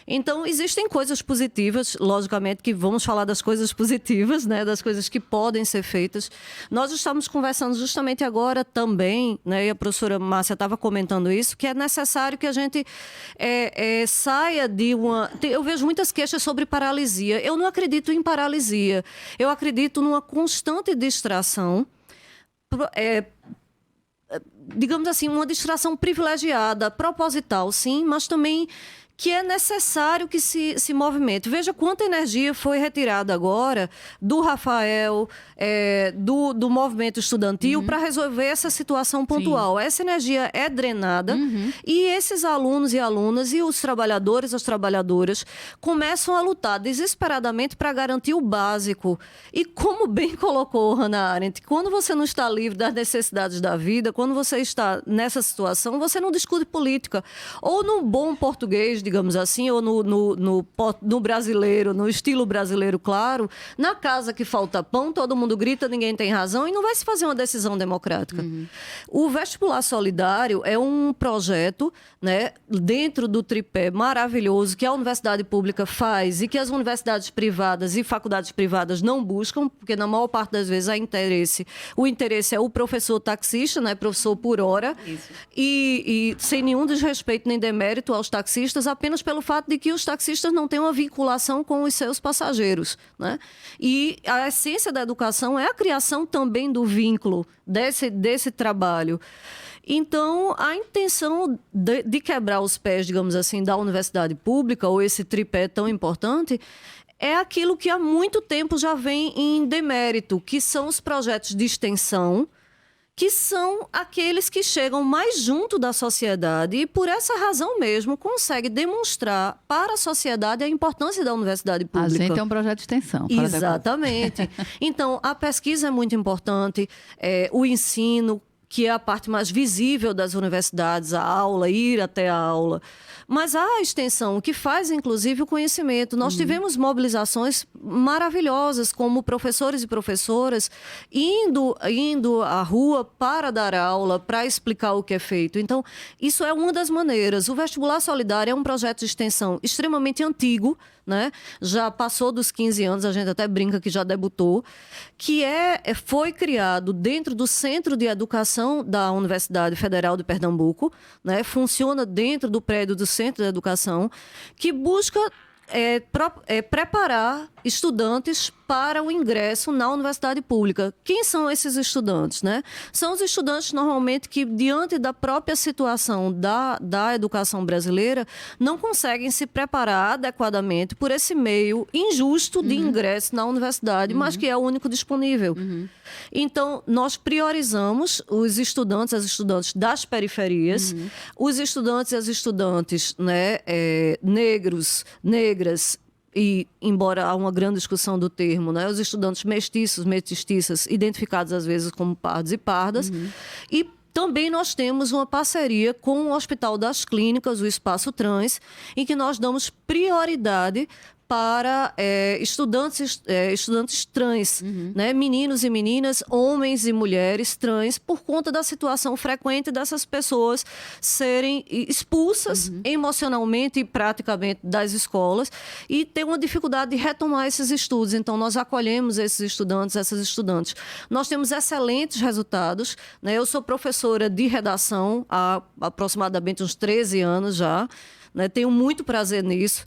Então, existem coisas positivas, logicamente que vamos falar das coisas positivas, né, das coisas que podem ser feitas. Nós estamos conversando justamente agora também, né, e a professora Márcia estava comentando isso, que é necessário que a gente saia de uma... Eu vejo muitas queixas sobre paralisia. Eu não acredito em paralisia. Eu acredito numa constante distração, digamos assim, uma distração privilegiada, proposital, sim, mas também que é necessário que se movimente. Veja quanta energia foi retirada agora do Rafael, do movimento estudantil, para resolver essa situação pontual. Sim. Essa energia é drenada e esses alunos e alunas e os trabalhadores, as trabalhadoras, começam a lutar desesperadamente para garantir o básico. E como bem colocou Hannah Arendt, quando você não está livre das necessidades da vida, quando você está nessa situação, você não discute política. Ou no bom português, digamos assim, ou no brasileiro, no estilo brasileiro, claro, na casa que falta pão, todo mundo grita, ninguém tem razão e não vai se fazer uma decisão democrática. O Vestibular Solidário é um projeto, né, dentro do tripé maravilhoso que a universidade pública faz e que as universidades privadas e faculdades privadas não buscam, porque na maior parte das vezes o interesse é o professor taxista, né, professor por hora, e sem nenhum desrespeito nem demérito aos taxistas, apenas pelo fato de que os taxistas não têm uma vinculação com os seus passageiros, né? E a essência da educação é a criação também do vínculo desse trabalho. Então, a intenção de quebrar os pés, digamos assim, da universidade pública, ou esse tripé tão importante, é aquilo que há muito tempo já vem em demérito, que são os projetos de extensão, que são aqueles que chegam mais junto da sociedade e, por essa razão mesmo, conseguem demonstrar para a sociedade a importância da universidade pública. A gente é um projeto de extensão. Exatamente. Então, a pesquisa é muito importante, o ensino, que é a parte mais visível das universidades, a aula, ir até a aula. Mas há a extensão, que faz, inclusive, o conhecimento. Nós tivemos mobilizações maravilhosas, como professores e professoras indo à rua para dar aula, para explicar o que é feito. Então, isso é uma das maneiras. O Vestibular Solidário é um projeto de extensão extremamente antigo, né? Já passou dos 15 anos, a gente até brinca que já debutou, que foi criado dentro do Centro de Educação da Universidade Federal de Pernambuco, né? Funciona dentro do prédio do Centro de Educação, que busca preparar estudantes para o ingresso na universidade pública. Quem são esses estudantes, né? São os estudantes, normalmente, que, diante da própria situação da educação brasileira, não conseguem se preparar adequadamente por esse meio injusto de ingresso na universidade, mas que é o único disponível. Então, nós priorizamos os estudantes, as estudantes das periferias, os estudantes e as estudantes, né, negros, negras, e, embora há uma grande discussão do termo, né, os estudantes mestiços, mestiças, identificados às vezes como pardos e pardas, e também nós temos uma parceria com o Hospital das Clínicas, o Espaço Trans, em que nós damos prioridade para estudantes trans, né? Meninos e meninas, homens e mulheres trans, por conta da situação frequente dessas pessoas serem expulsas emocionalmente e praticamente das escolas e ter uma dificuldade de retomar esses estudos. Então, nós acolhemos esses estudantes, essas estudantes. Nós temos excelentes resultados, né? Eu sou professora de redação há aproximadamente uns 13 anos já, né? Tenho muito prazer nisso.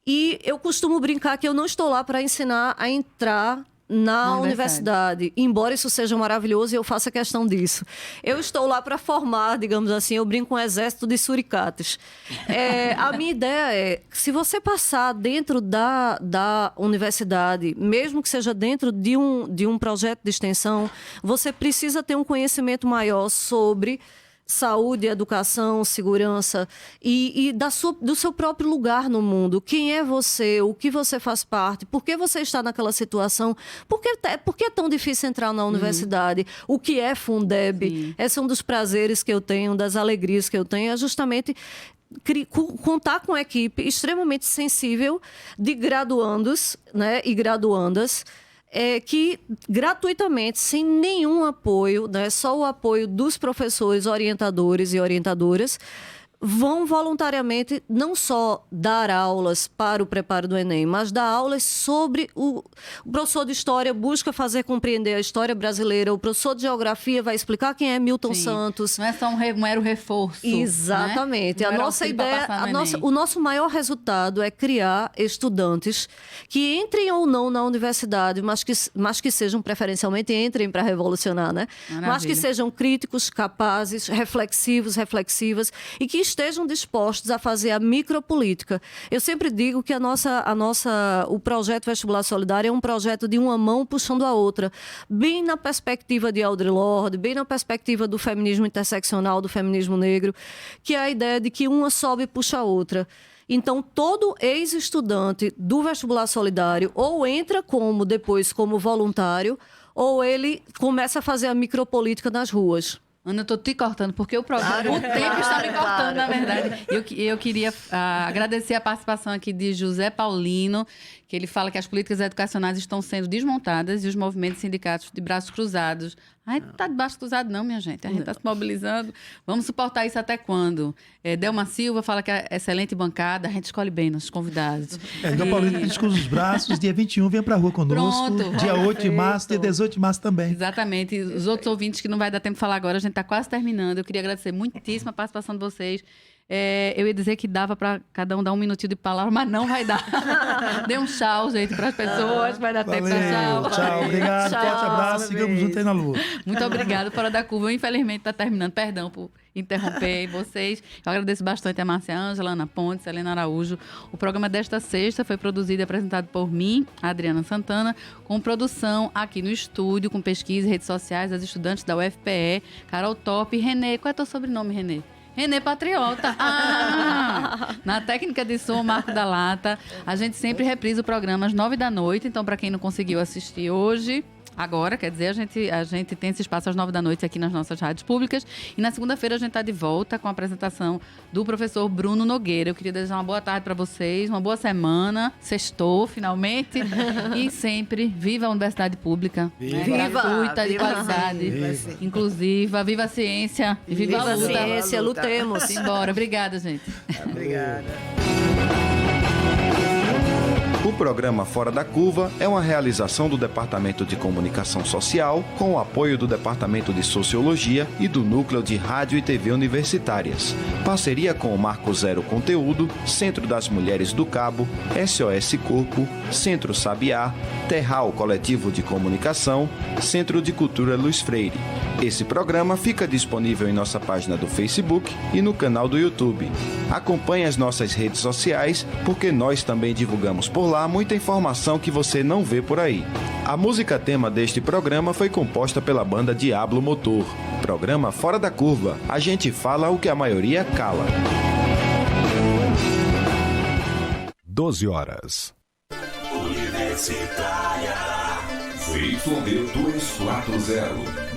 E eu costumo brincar que eu não estou lá para ensinar a entrar na universidade, embora isso seja maravilhoso e eu faça questão disso. Eu estou lá para formar, digamos assim, eu brinco com um exército de suricates. A minha ideia é que, se você passar dentro da universidade, mesmo que seja dentro de um projeto de extensão, você precisa ter um conhecimento maior sobre saúde, educação, segurança e do seu próprio lugar no mundo. Quem é você? O que você faz parte? Por que você está naquela situação? Por que é tão difícil entrar na universidade? O que é Fundeb? Esse é um dos prazeres que eu tenho, das alegrias que eu tenho, é justamente contar com uma equipe extremamente sensível de graduandos, né, e graduandas, que gratuitamente, sem nenhum apoio, né, só o apoio dos professores, orientadores e orientadoras, vão voluntariamente não só dar aulas para o preparo do Enem, mas dar aulas sobre o professor de História busca fazer compreender a história brasileira, o professor de Geografia vai explicar quem é Milton Santos. Não é só um mero reforço. Exatamente. Né? A nossa ideia, o nosso maior resultado é criar estudantes que entrem ou não na universidade, mas que sejam, preferencialmente, entrem para revolucionar, né? Mas que sejam críticos, capazes, reflexivos, reflexivas e que estejam dispostos a fazer a micropolítica. Eu sempre digo que o projeto Vestibular Solidário é um projeto de uma mão puxando a outra, bem na perspectiva de Audre Lorde, bem na perspectiva do feminismo interseccional, do feminismo negro, que é a ideia de que uma sobe e puxa a outra. Então, todo ex-estudante do Vestibular Solidário ou entra depois como voluntário, ou ele começa a fazer a micropolítica nas ruas. Ana, eu estou te cortando, porque o tempo está me cortando, na verdade. Eu queria agradecer a participação aqui de José Paulino, que ele fala que as políticas educacionais estão sendo desmontadas e os movimentos sindicatos de braços cruzados. Ai, não está de braço cruzado não, minha gente. A gente está se mobilizando. Vamos suportar isso até quando? Delma Silva fala que é excelente bancada. A gente escolhe bem nossos convidados. Então, Paulino, descruza os braços. Dia 21, vem para a rua conosco. Pronto. Dia 8 de março, dia 18 de março também. Exatamente. Os outros ouvintes que não vai dar tempo de falar agora, a gente está quase terminando. Eu queria agradecer muitíssimo a participação de vocês. Eu ia dizer que dava para cada um dar um minutinho de palavra, mas não vai dar. Dê um tchau, gente, para as pessoas. Vai dar tempo para tchau. Tchau, obrigado. Forte abraço. Sigamos juntos aí na lua. Muito obrigada. Fora da Curva, infelizmente, está terminando. Perdão por interromper vocês. Eu agradeço bastante a Márcia Ângela, Ana Pontes, Helena Araújo. O programa desta sexta foi produzido e apresentado por mim, Adriana Santana, com produção aqui no estúdio, com pesquisa e redes sociais das estudantes da UFPE, Carol Top e Renê. Qual é o teu sobrenome, Renê? Renê Patriota. Na técnica de som, Marco da Lata. A gente sempre reprisa o programa às 9h, então para quem não conseguiu assistir hoje, agora, quer dizer, a gente tem esse espaço às 9h aqui nas nossas rádios públicas. E na segunda-feira a gente está de volta com a apresentação do professor Bruno Nogueira. Eu queria desejar uma boa tarde para vocês, uma boa semana. Sextou, finalmente. E sempre, viva a universidade pública. Viva! Gratuita, de qualidade, inclusiva. Viva a ciência. E viva a luta. Ciência, lutemos. Embora. Obrigada, gente. Obrigada. O programa Fora da Curva é uma realização do Departamento de Comunicação Social, com o apoio do Departamento de Sociologia e do Núcleo de Rádio e TV Universitárias. Parceria com o Marco Zero Conteúdo, Centro das Mulheres do Cabo, SOS Corpo, Centro Sabiá, Terral Coletivo de Comunicação, Centro de Cultura Luiz Freire. Esse programa fica disponível em nossa página do Facebook e no canal do YouTube. Acompanhe as nossas redes sociais, porque nós também divulgamos por lá muita informação que você não vê por aí. A música tema deste programa foi composta pela banda Diablo Motor. Programa Fora da Curva. A gente fala o que a maioria cala. 12h. Universitária. ZYD 240.